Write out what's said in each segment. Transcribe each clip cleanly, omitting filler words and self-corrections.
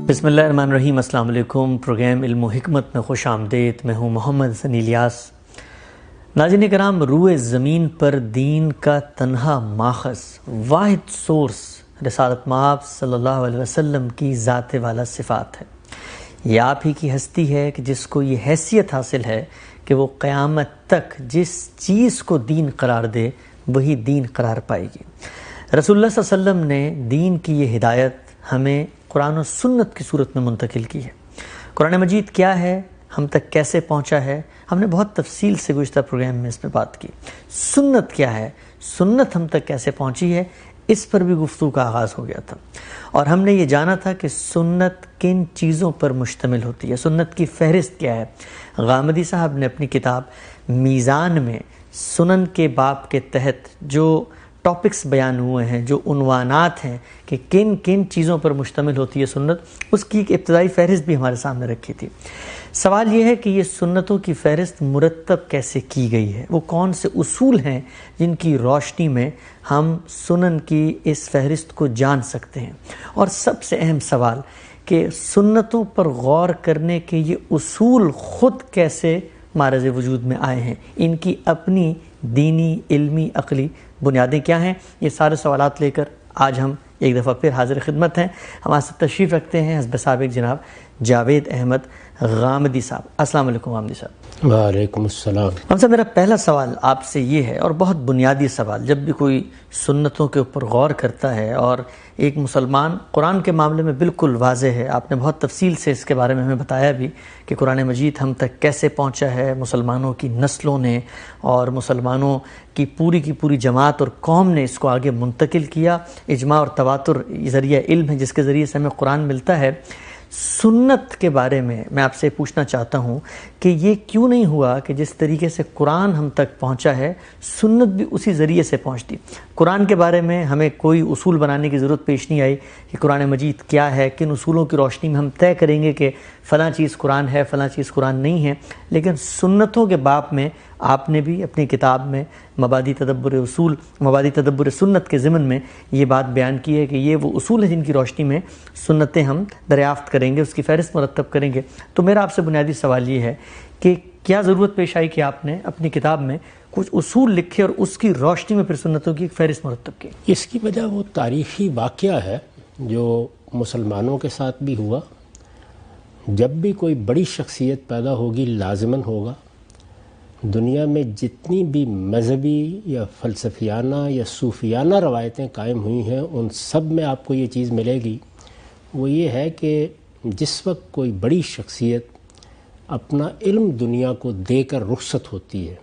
بسم اللہ الرحمن الرحیم۔ السلام علیکم۔ پروگرام علم و حکمت میں خوش آمدید۔ میں ہوں محمد ثنی الیاس۔ ناظرین کرام، روئے زمین پر دین کا تنہا ماخذ، واحد سورس رسالت مآب صلی اللہ علیہ وسلم کی ذات والا صفات ہے۔ یہ آپ ہی کی ہستی ہے کہ جس کو یہ حیثیت حاصل ہے کہ وہ قیامت تک جس چیز کو دین قرار دے وہی دین قرار پائے گی۔ رسول اللہ صلی اللہ علیہ وسلم نے دین کی یہ ہدایت ہمیں قرآن و سنت کی صورت میں منتقل کی ہے۔ قرآن مجید کیا ہے، ہم تک کیسے پہنچا ہے، ہم نے بہت تفصیل سے گزشتہ پروگرام میں اس پہ بات کی۔ سنت کیا ہے، سنت ہم تک کیسے پہنچی ہے، اس پر بھی گفتگو کا آغاز ہو گیا تھا، اور ہم نے یہ جانا تھا کہ سنت کن چیزوں پر مشتمل ہوتی ہے، سنت کی فہرست کیا ہے۔ غامدی صاحب نے اپنی کتاب میزان میں سنن کے باب کے تحت جو ٹاپکس بیان ہوئے ہیں، جو عنوانات ہیں کہ کن کن چیزوں پر مشتمل ہوتی ہے سنت، اس کی ایک ابتدائی فہرست بھی ہمارے سامنے رکھی تھی۔ سوال یہ ہے کہ یہ سنتوں کی فہرست مرتب کیسے کی گئی ہے، وہ کون سے اصول ہیں جن کی روشنی میں ہم سنن کی اس فہرست کو جان سکتے ہیں، اور سب سے اہم سوال کہ سنتوں پر غور کرنے کے یہ اصول خود کیسے معرض وجود میں آئے ہیں، ان کی اپنی دینی، علمی، عقلی بنیادیں کیا ہیں۔ یہ سارے سوالات لے کر آج ہم ایک دفعہ پھر حاضر خدمت ہیں۔ ہمارے ساتھ تشریف رکھتے ہیں حزب سابق جناب جاوید احمد غامدی صاحب۔ السلام علیکم غامدی صاحب۔ وعلیکم السلام۔ ہم صاحب، میرا پہلا سوال آپ سے یہ ہے، اور بہت بنیادی سوال، جب بھی کوئی سنتوں کے اوپر غور کرتا ہے، اور ایک مسلمان قرآن کے معاملے میں بالکل واضح ہے، آپ نے بہت تفصیل سے اس کے بارے میں ہمیں بتایا بھی کہ قرآن مجید ہم تک کیسے پہنچا ہے، مسلمانوں کی نسلوں نے اور مسلمانوں کی پوری جماعت اور قوم نے اس کو آگے منتقل کیا، اجماع اور تواتر ذریعہ علم ہے جس کے ذریعے سے ہمیں قرآن ملتا ہے۔ سنت کے بارے میں آپ سے پوچھنا چاہتا ہوں کہ یہ کیوں نہیں ہوا کہ جس طریقے سے قرآن ہم تک پہنچا ہے سنت بھی اسی ذریعے سے پہنچتی۔ قرآن کے بارے میں ہمیں کوئی اصول بنانے کی ضرورت پیش نہیں آئی کہ قرآن مجید کیا ہے، کن اصولوں کی روشنی میں ہم طے کریں گے کہ فلاں چیز قرآن ہے، فلاں چیز قرآن نہیں ہے، لیکن سنتوں کے باب میں آپ نے بھی اپنی کتاب میں مبادی تدبر اصول، مبادی تدبر سنت کے ضمن میں یہ بات بیان کی ہے کہ یہ وہ اصول ہیں جن کی روشنی میں سنتیں ہم دریافت کریں گے، اس کی فہرست مرتب کریں گے۔ تو میرا آپ سے بنیادی سوال یہ ہے کہ کیا ضرورت پیش آئی کہ آپ نے اپنی کتاب میں کچھ اصول لکھے اور اس کی روشنی میں پھر سنتوں کی ایک فہرست مرتب کی؟ اس کی وجہ وہ تاریخی واقعہ ہے جو مسلمانوں کے ساتھ بھی ہوا۔ جب بھی کوئی بڑی شخصیت پیدا ہوگی لازماً ہوگا دنیا میں جتنی بھی مذہبی یا فلسفیانہ یا صوفیانہ روایتیں قائم ہوئی ہیں ان سب میں آپ کو یہ چیز ملے گی، وہ یہ ہے کہ جس وقت کوئی بڑی شخصیت اپنا علم دنیا کو دے کر رخصت ہوتی ہے،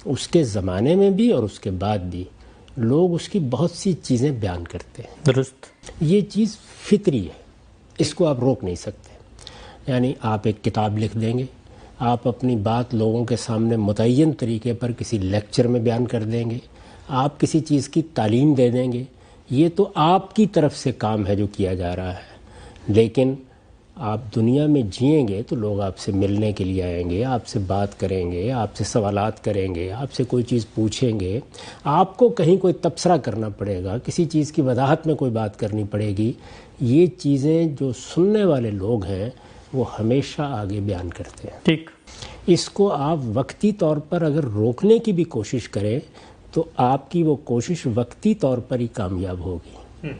اس کے زمانے میں بھی اور اس کے بعد بھی لوگ اس کی بہت سی چیزیں بیان کرتے ہیں۔ درست۔ یہ چیز فطری ہے، اس کو آپ روک نہیں سکتے۔ یعنی آپ ایک کتاب لکھ دیں گے، آپ اپنی بات لوگوں کے سامنے متعین طریقے پر کسی لیکچر میں بیان کر دیں گے، آپ کسی چیز کی تعلیم دے دیں گے، یہ تو آپ کی طرف سے کام ہے جو کیا جا رہا ہے، لیکن آپ دنیا میں جئیں گے تو لوگ آپ سے ملنے کے لیے آئیں گے، آپ سے بات کریں گے، آپ سے سوالات کریں گے، آپ سے کوئی چیز پوچھیں گے، آپ کو کہیں کوئی تبصرہ کرنا پڑے گا، کسی چیز کی وضاحت میں کوئی بات کرنی پڑے گی۔ یہ چیزیں جو سننے والے لوگ ہیں وہ ہمیشہ آگے بیان کرتے ہیں۔ ٹھیک۔ اس کو آپ وقتی طور پر اگر روکنے کی بھی کوشش کریں تو آپ کی وہ کوشش وقتی طور پر ہی کامیاب ہوگی۔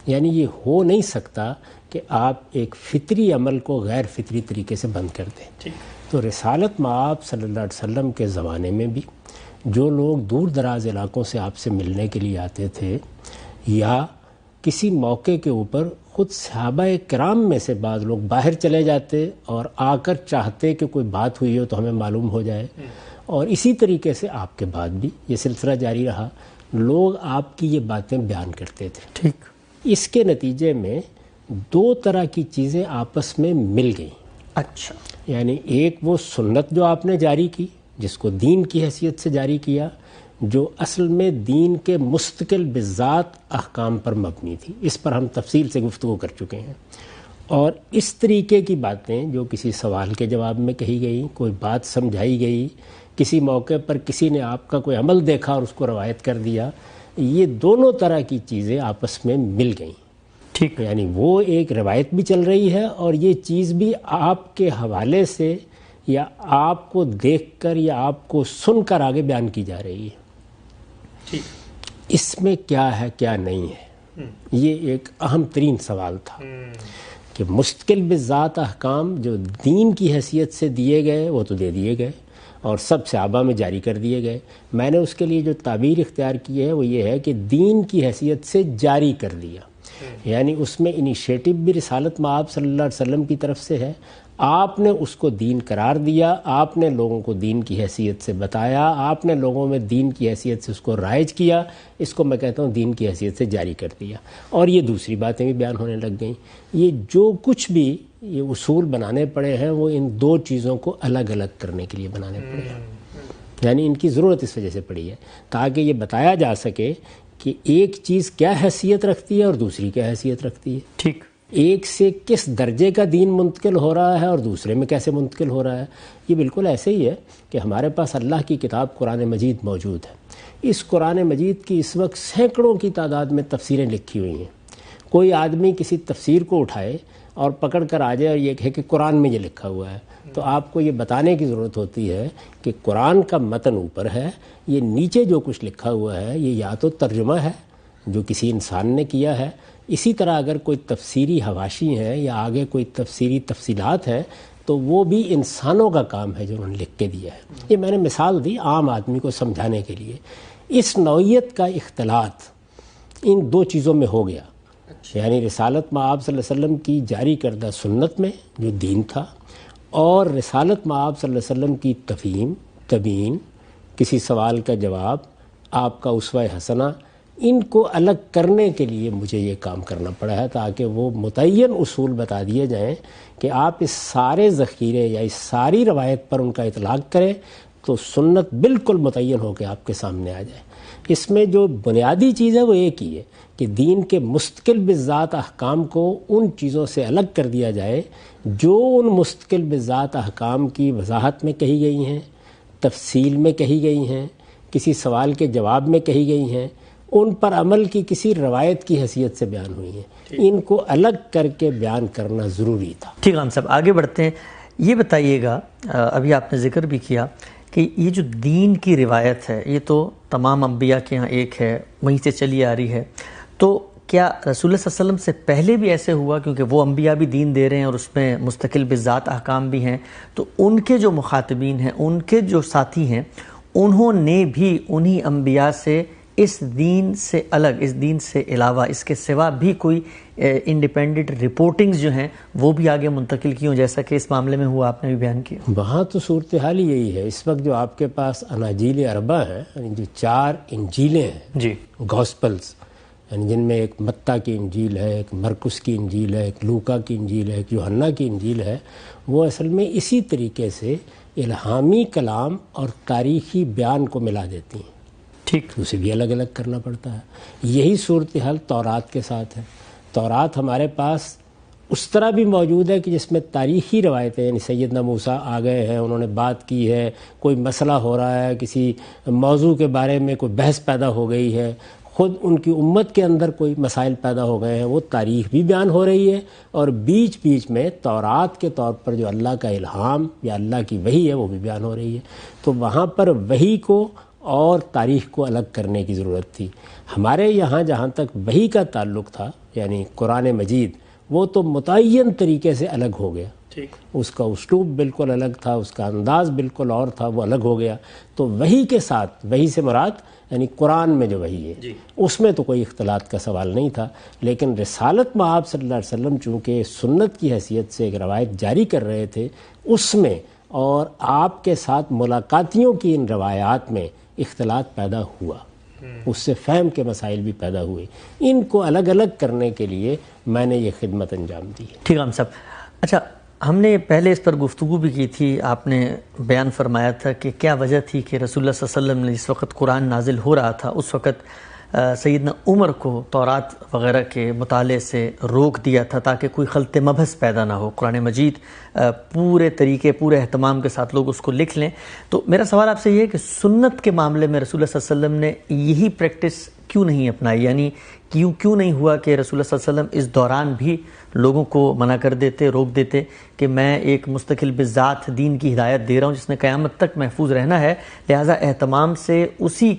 یعنی یہ ہو نہیں سکتا کہ آپ ایک فطری عمل کو غیر فطری طریقے سے بند کر دیں۔ تو رسالت مآب صلی اللہ علیہ وسلم کے زمانے میں بھی جو لوگ دور دراز علاقوں سے آپ سے ملنے کے لیے آتے تھے، یا کسی موقع کے اوپر خود صحابہ کرام میں سے بعض لوگ باہر چلے جاتے اور آ کر چاہتے کہ کوئی بات ہوئی ہو تو ہمیں معلوم ہو جائے، اور اسی طریقے سے آپ کے بعد بھی یہ سلسلہ جاری رہا، لوگ آپ کی یہ باتیں بیان کرتے تھے۔ ٹھیک۔ اس کے نتیجے میں دو طرح کی چیزیں آپس میں مل گئیں۔ اچھا۔ یعنی ایک وہ سنت جو آپ نے جاری کی، جس کو دین کی حیثیت سے جاری کیا، جو اصل میں دین کے مستقل بذات احکام پر مبنی تھی، اس پر ہم تفصیل سے گفتگو کر چکے ہیں، اور اس طریقے کی باتیں جو کسی سوال کے جواب میں کہی گئی، کوئی بات سمجھائی گئی، کسی موقع پر کسی نے آپ کا کوئی عمل دیکھا اور اس کو روایت کر دیا، یہ دونوں طرح کی چیزیں آپس میں مل گئیں۔ ٹھیک، یعنی وہ ایک روایت بھی چل رہی ہے اور یہ چیز بھی آپ کے حوالے سے یا آپ کو دیکھ کر یا آپ کو سن کر آگے بیان کی جا رہی ہے. اس میں کیا ہے کیا نہیں ہے، یہ ایک اہم ترین سوال تھا کہ مستقل بذات احکام جو دین کی حیثیت سے دیے گئے وہ تو دے دیے گئے اور سب صحابہ میں جاری کر دیے گئے. میں نے اس کے لیے جو تعبیر اختیار کی ہے وہ یہ ہے کہ دین کی حیثیت سے جاری کر دیا، یعنی اس میں انیشیٹو بھی رسالت مآب صلی اللہ علیہ وسلم کی طرف سے ہے. آپ نے اس کو دین قرار دیا، آپ نے لوگوں کو دین کی حیثیت سے بتایا، آپ نے لوگوں میں دین کی حیثیت سے اس کو رائج کیا. اس کو میں کہتا ہوں دین کی حیثیت سے جاری کر دیا. اور یہ دوسری باتیں بھی بیان ہونے لگ گئیں. یہ جو کچھ بھی یہ اصول بنانے پڑے ہیں وہ ان دو چیزوں کو الگ الگ کرنے کے لیے بنانے پڑے ہیں. یعنی ان کی ضرورت اس وجہ سے پڑی ہے تاکہ یہ بتایا جا سکے کہ ایک چیز کیا حیثیت رکھتی ہے اور دوسری کیا حیثیت رکھتی ہے. ٹھیک، ایک سے کس درجے کا دین منتقل ہو رہا ہے اور دوسرے میں کیسے منتقل ہو رہا ہے. یہ بالکل ایسے ہی ہے کہ ہمارے پاس اللہ کی کتاب قرآن مجید موجود ہے. اس قرآن مجید کی اس وقت سینکڑوں کی تعداد میں تفسیریں لکھی ہوئی ہیں. کوئی آدمی کسی تفسیر کو اٹھائے اور پکڑ کر آ جائے اور یہ کہے کہ قرآن میں یہ لکھا ہوا ہے، تو آپ کو یہ بتانے کی ضرورت ہوتی ہے کہ قرآن کا متن اوپر ہے، یہ نیچے جو کچھ لکھا ہوا ہے یہ یا تو ترجمہ ہے جو کسی انسان نے کیا ہے. اسی طرح اگر کوئی تفسیری حواشی ہیں یا آگے کوئی تفسیری تفصیلات ہیں تو وہ بھی انسانوں کا کام ہے جو انہوں نے لکھ کے دیا ہے. یہ میں نے مثال دی عام آدمی کو سمجھانے کے لیے. اس نوعیت کا اختلاط ان دو چیزوں میں ہو گیا، یعنی رسالت مآب صلی اللہ علیہ وسلم کی جاری کردہ سنت میں جو دین تھا اور رسالت مآب صلی اللہ علیہ وسلم کی تفہیم، تبیین، کسی سوال کا جواب، آپ کا اسوہ حسنہ، ان کو الگ کرنے کے لیے مجھے یہ کام کرنا پڑا ہے تاکہ وہ متعین اصول بتا دیے جائیں کہ آپ اس سارے ذخیرے یا اس ساری روایت پر ان کا اطلاق کریں تو سنت بالکل متعین ہو کے آپ کے سامنے آ جائے. اس میں جو بنیادی چیز ہے وہ ایک ہی ہے کہ دین کے مستقل بذات احکام کو ان چیزوں سے الگ کر دیا جائے جو ان مستقل بذات احکام کی وضاحت میں کہی گئی ہیں، تفصیل میں کہی گئی ہیں، کسی سوال کے جواب میں کہی گئی ہیں، ان پر عمل کی کسی روایت کی حیثیت سے بیان ہوئی ہیں. ان کو الگ کر کے بیان کرنا ضروری تھا. ٹھیک ہے، ہم سب آگے بڑھتے ہیں. یہ بتائیے گا، ابھی آپ نے ذکر بھی کیا کہ یہ جو دین کی روایت ہے یہ تو تمام انبیاء کے ہاں ایک ہے، وہیں سے چلی آ رہی ہے. تو کیا رسول اللہ صلی اللہ علیہ وسلم سے پہلے بھی ایسے ہوا؟ کیونکہ وہ انبیاء بھی دین دے رہے ہیں اور اس میں مستقل بذات احکام بھی ہیں، تو ان کے جو مخاطبین ہیں، ان کے جو ساتھی ہیں، انہوں نے بھی انہی انبیاء سے اس دین سے الگ، اس دین سے علاوہ، اس کے سوا بھی کوئی انڈیپینڈنٹ رپورٹنگز جو ہیں وہ بھی آگے منتقل کی ہوں، جیسا کہ اس معاملے میں ہوا آپ نے بھی بیان کیا. وہاں تو صورتحال یہی ہے. اس وقت جو آپ کے پاس اناجیل اربع ہیں، یعنی جو 4 انجیلیں ہیں، جی، گاسپلز، یعنی جن میں ایک متی کی انجیل ہے، ایک مرکس کی انجیل ہے، ایک لوکا کی انجیل ہے، ایک یوحنا کی انجیل ہے، وہ اصل میں اسی طریقے سے الہامی کلام اور تاریخی بیان کو ملا دیتی ہیں. ٹھیک، اسے بھی الگ الگ کرنا پڑتا ہے. یہی صورتحال تورات کے ساتھ ہے. تورات ہمارے پاس اس طرح بھی موجود ہے کہ جس میں تاریخی روایتیں، یعنی سیدنا موسیٰ آ گئے ہیں، انہوں نے بات کی ہے، کوئی مسئلہ ہو رہا ہے، کسی موضوع کے بارے میں کوئی بحث پیدا ہو گئی ہے، خود ان کی امت کے اندر کوئی مسائل پیدا ہو گئے ہیں، وہ تاریخ بھی بیان ہو رہی ہے، اور بیچ بیچ میں تورات کے طور پر جو اللہ کا الہام یا اللہ کی وحی ہے وہ بھی بیان ہو رہی ہے. تو وہاں پر وحی کو اور تاریخ کو الگ کرنے کی ضرورت تھی. ہمارے یہاں جہاں تک وحی کا تعلق تھا، یعنی قرآن مجید، وہ تو متعین طریقے سے الگ ہو گیا. اس کا اسلوب بالکل الگ تھا، اس کا انداز بالکل اور تھا، وہ الگ ہو گیا. تو وحی کے ساتھ، وحی سے مراد یعنی قرآن میں جو وحی ہے اس میں تو کوئی اختلاط کا سوال نہیں تھا. لیکن رسالت مآب صلی اللہ علیہ وسلم چونکہ سنت کی حیثیت سے ایک روایت جاری کر رہے تھے، اس میں اور آپ کے ساتھ ملاقاتیوں کی ان روایات میں اختلاط پیدا ہوا، اس سے فہم کے مسائل بھی پیدا ہوئے. ان کو الگ الگ کرنے کے لیے میں نے یہ خدمت انجام دی ہے. ٹھیک ہے ہم صاحب. اچھا، ہم نے پہلے اس پر گفتگو بھی کی تھی، آپ نے بیان فرمایا تھا کہ کیا وجہ تھی کہ رسول اللہ صلی اللہ علیہ وسلم نے جس وقت قرآن نازل ہو رہا تھا اس وقت سیدنا عمر کو تورات وغیرہ کے مطالعے سے روک دیا تھا تاکہ کوئی خلط مبحث پیدا نہ ہو، قرآن مجید پورے طریقے، پورے اہتمام کے ساتھ لوگ اس کو لکھ لیں. تو میرا سوال آپ سے یہ ہے کہ سنت کے معاملے میں رسول اللہ صلی اللہ علیہ وسلم نے یہی پریکٹس کیوں نہیں اپنائی؟ یعنی کیوں نہیں ہوا کہ رسول اللہ صلی اللہ علیہ وسلم اس دوران بھی لوگوں کو منع کر دیتے، روک دیتے کہ میں ایک مستقل بذات دین کی ہدایت دے رہا ہوں جس نے قیامت تک محفوظ رہنا ہے، لہٰذا اہتمام سے اسی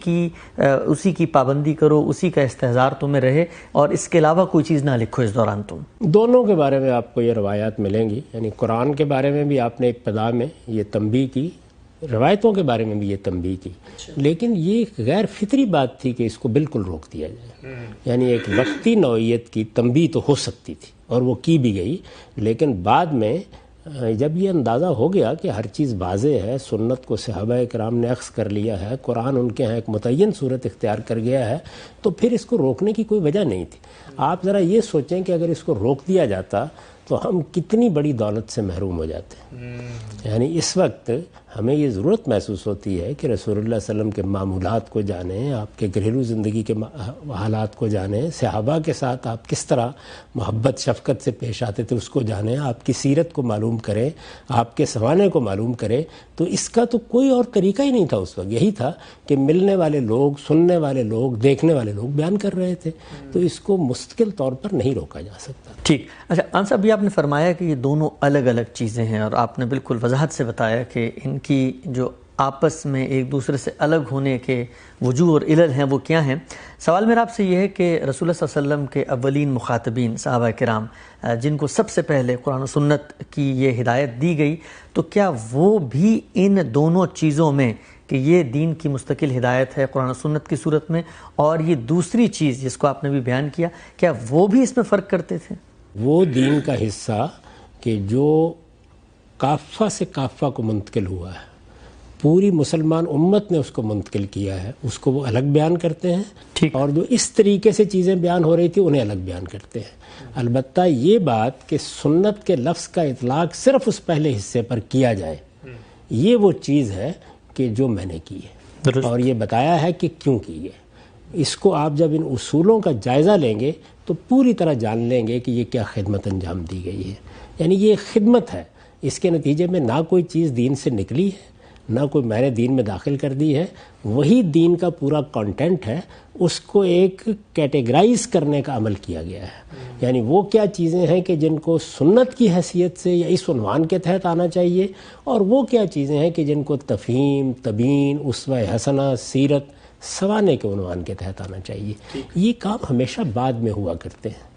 کی پابندی کرو، اسی کا استحضار تمہیں رہے اور اس کے علاوہ کوئی چیز نہ لکھو اس دوران تم؟ دونوں کے بارے میں آپ کو یہ روایات ملیں گی، یعنی قرآن کے بارے میں بھی آپ نے ابتدا میں یہ تنبیہ کی، روایتوں کے بارے میں بھی یہ تنبیہ کی، لیکن یہ ایک غیر فطری بات تھی کہ اس کو بالکل روک دیا جائے۔ یعنی ایک وقتی نوعیت کی تنبیہ تو ہو سکتی تھی اور وہ کی بھی گئی، لیکن بعد میں جب یہ اندازہ ہو گیا کہ ہر چیز واضح ہے، سنت کو صحابہ کرام نے اخذ کر لیا ہے، قرآن ان کے ہاں ایک متعین صورت اختیار کر گیا ہے، تو پھر اس کو روکنے کی کوئی وجہ نہیں تھی۔ آپ ذرا یہ سوچیں کہ اگر اس کو روک دیا جاتا تو ہم کتنی بڑی دولت سے محروم ہو جاتے ہیں۔ یعنی اس وقت ہمیں یہ ضرورت محسوس ہوتی ہے کہ رسول اللہ صلی اللہ علیہ وسلم کے معمولات کو جانیں، آپ کے گھریلو زندگی کے حالات کو جانیں، صحابہ کے ساتھ آپ کس طرح محبت شفقت سے پیش آتے تھے اس کو جانیں، آپ کی سیرت کو معلوم کریں، آپ کے زمانے کو معلوم کریں۔ تو اس کا تو کوئی اور طریقہ ہی نہیں تھا اس وقت، یہی تھا کہ ملنے والے لوگ، سننے والے لوگ، دیکھنے والے لوگ بیان کر رہے تھے، تو اس کو مستقل طور پر نہیں روکا جا سکتا۔ ٹھیک، اچھا انس صاحب، یہ آپ نے فرمایا کہ یہ دونوں الگ الگ چیزیں ہیں اور آپ نے بالکل وضاحت سے بتایا کہ ان کی جو آپس میں ایک دوسرے سے الگ ہونے کے وجوہ اور علل ہیں وہ کیا ہیں۔ سوال میرا آپ سے یہ ہے کہ رسول اللہ صلی اللہ علیہ وسلم کے اولین مخاطبین صحابہ کرام جن کو سب سے پہلے قرآن و سنت کی یہ ہدایت دی گئی، تو کیا وہ بھی ان دونوں چیزوں میں کہ یہ دین کی مستقل ہدایت ہے قرآن و سنت کی صورت میں، اور یہ دوسری چیز جس کو آپ نے بھی بیان کیا، کیا وہ بھی اس میں فرق کرتے تھے؟ وہ دین کا حصہ کہ جو کافہ سے کافہ کو منتقل ہوا ہے، پوری مسلمان امت نے اس کو منتقل کیا ہے، اس کو وہ الگ بیان کرتے ہیں، اور جو اس طریقے سے چیزیں بیان ہو رہی تھی انہیں الگ بیان کرتے ہیں۔ البتہ یہ بات کہ سنت کے لفظ کا اطلاق صرف اس پہلے حصے پر کیا جائے، یہ وہ چیز ہے کہ جو میں نے کی ہے اور یہ بتایا ہے کہ کیوں کی ہے۔ اس کو آپ جب ان اصولوں کا جائزہ لیں گے تو پوری طرح جان لیں گے کہ یہ کیا خدمت انجام دی گئی ہے۔ یعنی یہ خدمت ہے، اس کے نتیجے میں نہ کوئی چیز دین سے نکلی ہے، نہ کوئی میں نے دین میں داخل کر دی ہے، وہی دین کا پورا کنٹینٹ ہے، اس کو ایک کیٹیگرائز کرنے کا عمل کیا گیا ہے۔ یعنی وہ کیا چیزیں ہیں کہ جن کو سنت کی حیثیت سے یا اس عنوان کے تحت آنا چاہیے، اور وہ کیا چیزیں ہیں کہ جن کو تفہیم، تبیین، اسوہ حسنہ، سیرت، سوانے کے عنوان کے تحت آنا چاہیے۔ یہ کام ہمیشہ بعد میں ہوا کرتے ہیں۔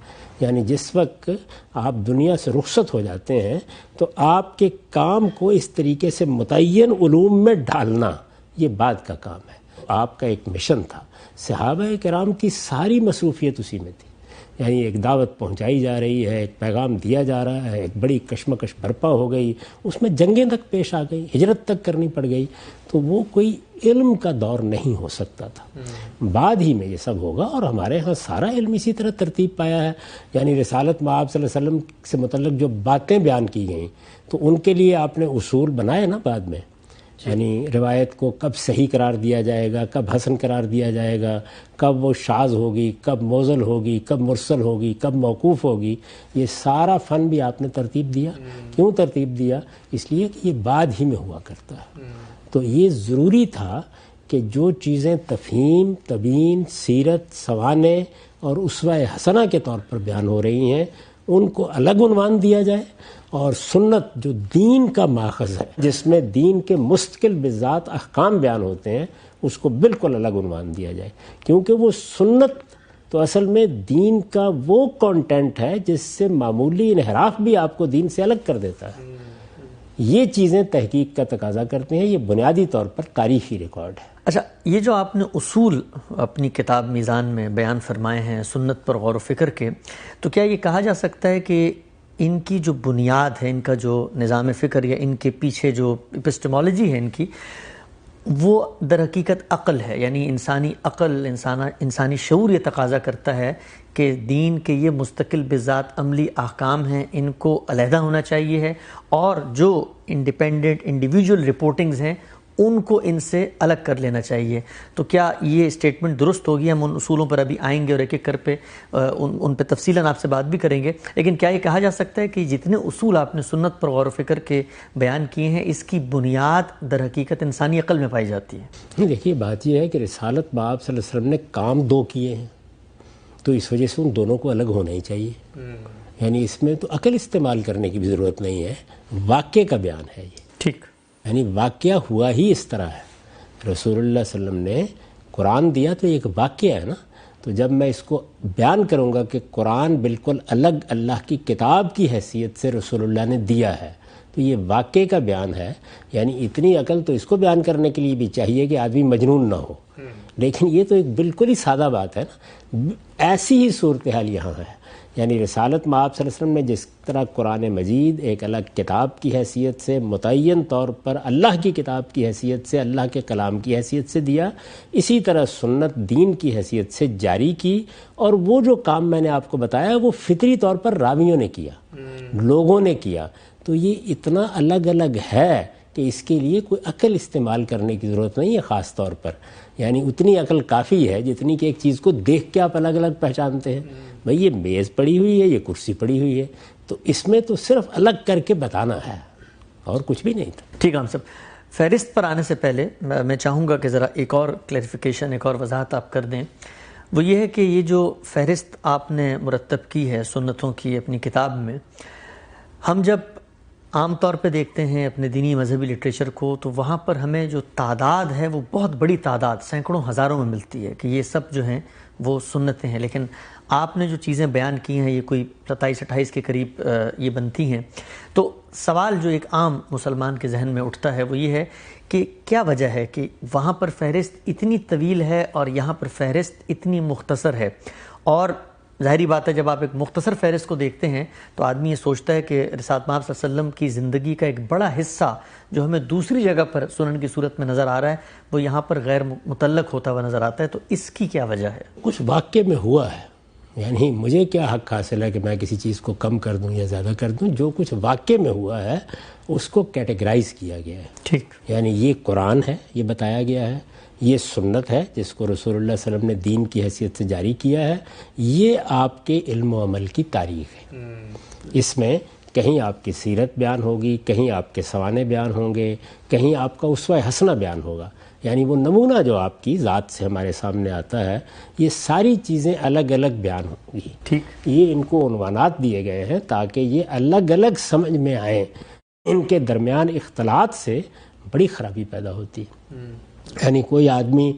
یعنی جس وقت آپ دنیا سے رخصت ہو جاتے ہیں تو آپ کے کام کو اس طریقے سے متعین علوم میں ڈالنا یہ بعد کا کام ہے۔ آپ کا ایک مشن تھا، صحابہ کرام کی ساری مصروفیت اسی میں تھی۔ یعنی ایک دعوت پہنچائی جا رہی ہے، ایک پیغام دیا جا رہا ہے، ایک بڑی کشمکش برپا ہو گئی، اس میں جنگیں تک پیش آ گئی، ہجرت تک کرنی پڑ گئی، تو وہ کوئی علم کا دور نہیں ہو سکتا تھا۔ بعد ہی میں یہ سب ہوگا، اور ہمارے ہاں سارا علم اسی طرح ترتیب پایا ہے۔ یعنی رسالت میں آپ صلی اللہ علیہ وسلم سے متعلق جو باتیں بیان کی گئیں تو ان کے لیے آپ نے اصول بنائے نا بعد میں، یعنی روایت کو کب صحیح قرار دیا جائے گا، کب حسن قرار دیا جائے گا، کب وہ شاذ ہوگی، کب موزل ہوگی، کب مرسل ہوگی، کب موقوف ہوگی، یہ سارا فن بھی آپ نے ترتیب دیا۔ کیوں ترتیب دیا؟ اس لیے کہ یہ بعد ہی میں ہوا کرتا ہے۔ تو یہ ضروری تھا کہ جو چیزیں تفہیم، تبیین، سیرت، سوانے اور اسوہ حسنہ کے طور پر بیان ہو رہی ہیں ان کو الگ عنوان دیا جائے، اور سنت جو دین کا ماخذ ہے، جس میں دین کے مستقل بذات احکام بیان ہوتے ہیں، اس کو بالکل الگ عنوان دیا جائے، کیونکہ وہ سنت تو اصل میں دین کا وہ کانٹینٹ ہے جس سے معمولی انحراف بھی آپ کو دین سے الگ کر دیتا ہے۔ یہ چیزیں تحقیق کا تقاضا کرتے ہیں، یہ بنیادی طور پر تاریخی ریکارڈ ہے۔ اچھا، یہ جو آپ نے اصول اپنی کتاب میزان میں بیان فرمائے ہیں سنت پر غور و فکر کے، تو کیا یہ کہا جا سکتا ہے کہ ان کی جو بنیاد ہے، ان کا جو نظام فکر یا ان کے پیچھے جو اپسٹمالوجی ہے ان کی، وہ در حقیقت عقل ہے؟ یعنی انسانی عقل، انسانی شعور یہ تقاضا کرتا ہے کہ دین کے یہ مستقل بذات عملی احکام ہیں، ان کو علیحدہ ہونا چاہیے ہے، اور جو انڈیپینڈنٹ انڈیویجول رپورٹنگز ہیں ان کو ان سے الگ کر لینا چاہیے. تو کیا یہ اسٹیٹمنٹ درست ہوگی؟ ہم ان اصولوں پر ابھی آئیں گے اور ایک ایک کر پہ ان پہ تفصیلاً آپ سے بات بھی کریں گے. لیکن کیا یہ کہا جا سکتا ہے کہ جتنے اصول آپ نے سنت پر غور و فکر کے بیان کیے ہیں اس کی بنیاد در حقیقت انسانی عقل میں پائی جاتی ہے؟ دیکھیے بات یہ ہے کہ رسالت باب صلی اللہ علیہ وسلم نے کام دو کیے ہیں، تو اس وجہ سے ان دونوں کو الگ ہونا ہی چاہیے. یعنی اس میں تو عقل استعمال کرنے کی بھی ضرورت نہیں ہے، واقعے کا بیان ہے یہ. ٹھیک. یعنی واقعہ ہوا ہی اس طرح ہے. رسول اللہ صلی اللہ علیہ وسلم نے قرآن دیا تو ایک واقعہ ہے نا. تو جب میں اس کو بیان کروں گا کہ قرآن بالکل الگ اللہ کی کتاب کی حیثیت سے رسول اللہ نے دیا ہے تو یہ واقعے کا بیان ہے. یعنی اتنی عقل تو اس کو بیان کرنے کے لیے بھی چاہیے کہ آدمی مجنون نہ ہو. لیکن یہ تو ایک بالکل ہی سادہ بات ہے نا. ایسی ہی صورتحال یہاں ہے. یعنی رسالت مآب صلی اللہ علیہ وسلم نے جس طرح قرآن مجید ایک الگ کتاب کی حیثیت سے متعین طور پر اللہ کی کتاب کی حیثیت سے اللہ کے کلام کی حیثیت سے دیا، اسی طرح سنت دین کی حیثیت سے جاری کی. اور وہ جو کام میں نے آپ کو بتایا وہ فطری طور پر راویوں نے کیا، لوگوں نے کیا. تو یہ اتنا الگ الگ ہے کہ اس کے لیے کوئی عقل استعمال کرنے کی ضرورت نہیں ہے خاص طور پر. یعنی اتنی عقل کافی ہے جتنی کہ ایک چیز کو دیکھ کے آپ الگ الگ پہچانتے ہیں. بھئی یہ میز پڑی ہوئی ہے، یہ کرسی پڑی ہوئی ہے، تو اس میں تو صرف الگ کر کے بتانا ہے اور کچھ بھی نہیں تھا. ٹھیک ہے ہم سب. فہرست پر آنے سے پہلے میں چاہوں گا کہ ذرا ایک اور کلیریفیکیشن، ایک اور وضاحت آپ کر دیں. وہ یہ ہے کہ یہ جو فہرست آپ نے مرتب کی ہے سنتوں کی اپنی کتاب میں، ہم جب عام طور پہ دیکھتے ہیں اپنے دینی مذہبی لٹریچر کو تو وہاں پر ہمیں جو تعداد ہے وہ بہت بڑی تعداد، سینکڑوں ہزاروں میں ملتی ہے کہ یہ سب جو ہیں وہ سنتیں ہیں. لیکن آپ نے جو چیزیں بیان کی ہیں یہ کوئی 27-28 کے قریب یہ بنتی ہیں. تو سوال جو ایک عام مسلمان کے ذہن میں اٹھتا ہے وہ یہ ہے کہ کیا وجہ ہے کہ وہاں پر فہرست اتنی طویل ہے اور یہاں پر فہرست اتنی مختصر ہے؟ اور ظاہری بات ہے جب آپ ایک مختصر فہرست کو دیکھتے ہیں تو آدمی یہ سوچتا ہے کہ رسالت مآب صلی اللہ علیہ وسلم کی زندگی کا ایک بڑا حصہ جو ہمیں دوسری جگہ پر سنن کی صورت میں نظر آ رہا ہے وہ یہاں پر غیر متعلق ہوتا ہوا نظر آتا ہے. تو اس کی کیا وجہ ہے؟ کچھ واقعے میں ہوا ہے. یعنی مجھے کیا حق حاصل ہے کہ میں کسی چیز کو کم کر دوں یا زیادہ کر دوں؟ جو کچھ واقعے میں ہوا ہے اس کو کیٹیگرائز کیا گیا ہے. ٹھیک. یعنی یہ قرآن ہے، یہ بتایا گیا ہے. یہ سنت ہے جس کو رسول اللہ صلی اللہ علیہ وسلم نے دین کی حیثیت سے جاری کیا ہے. یہ آپ کے علم و عمل کی تاریخ ہے. اس میں کہیں آپ کی سیرت بیان ہوگی، کہیں آپ کے سوانح بیان ہوں گے، کہیں آپ کا اسوہ حسنہ بیان ہوگا. یعنی وہ نمونہ جو آپ کی ذات سے ہمارے سامنے آتا ہے، یہ ساری چیزیں الگ الگ بیان ہوں گی. ٹھیک. یہ ان کو عنوانات دیے گئے ہیں تاکہ یہ الگ الگ سمجھ میں آئیں. ان کے درمیان اختلاط سے بڑی خرابی پیدا ہوتی ہے. یعنی کوئی آدمی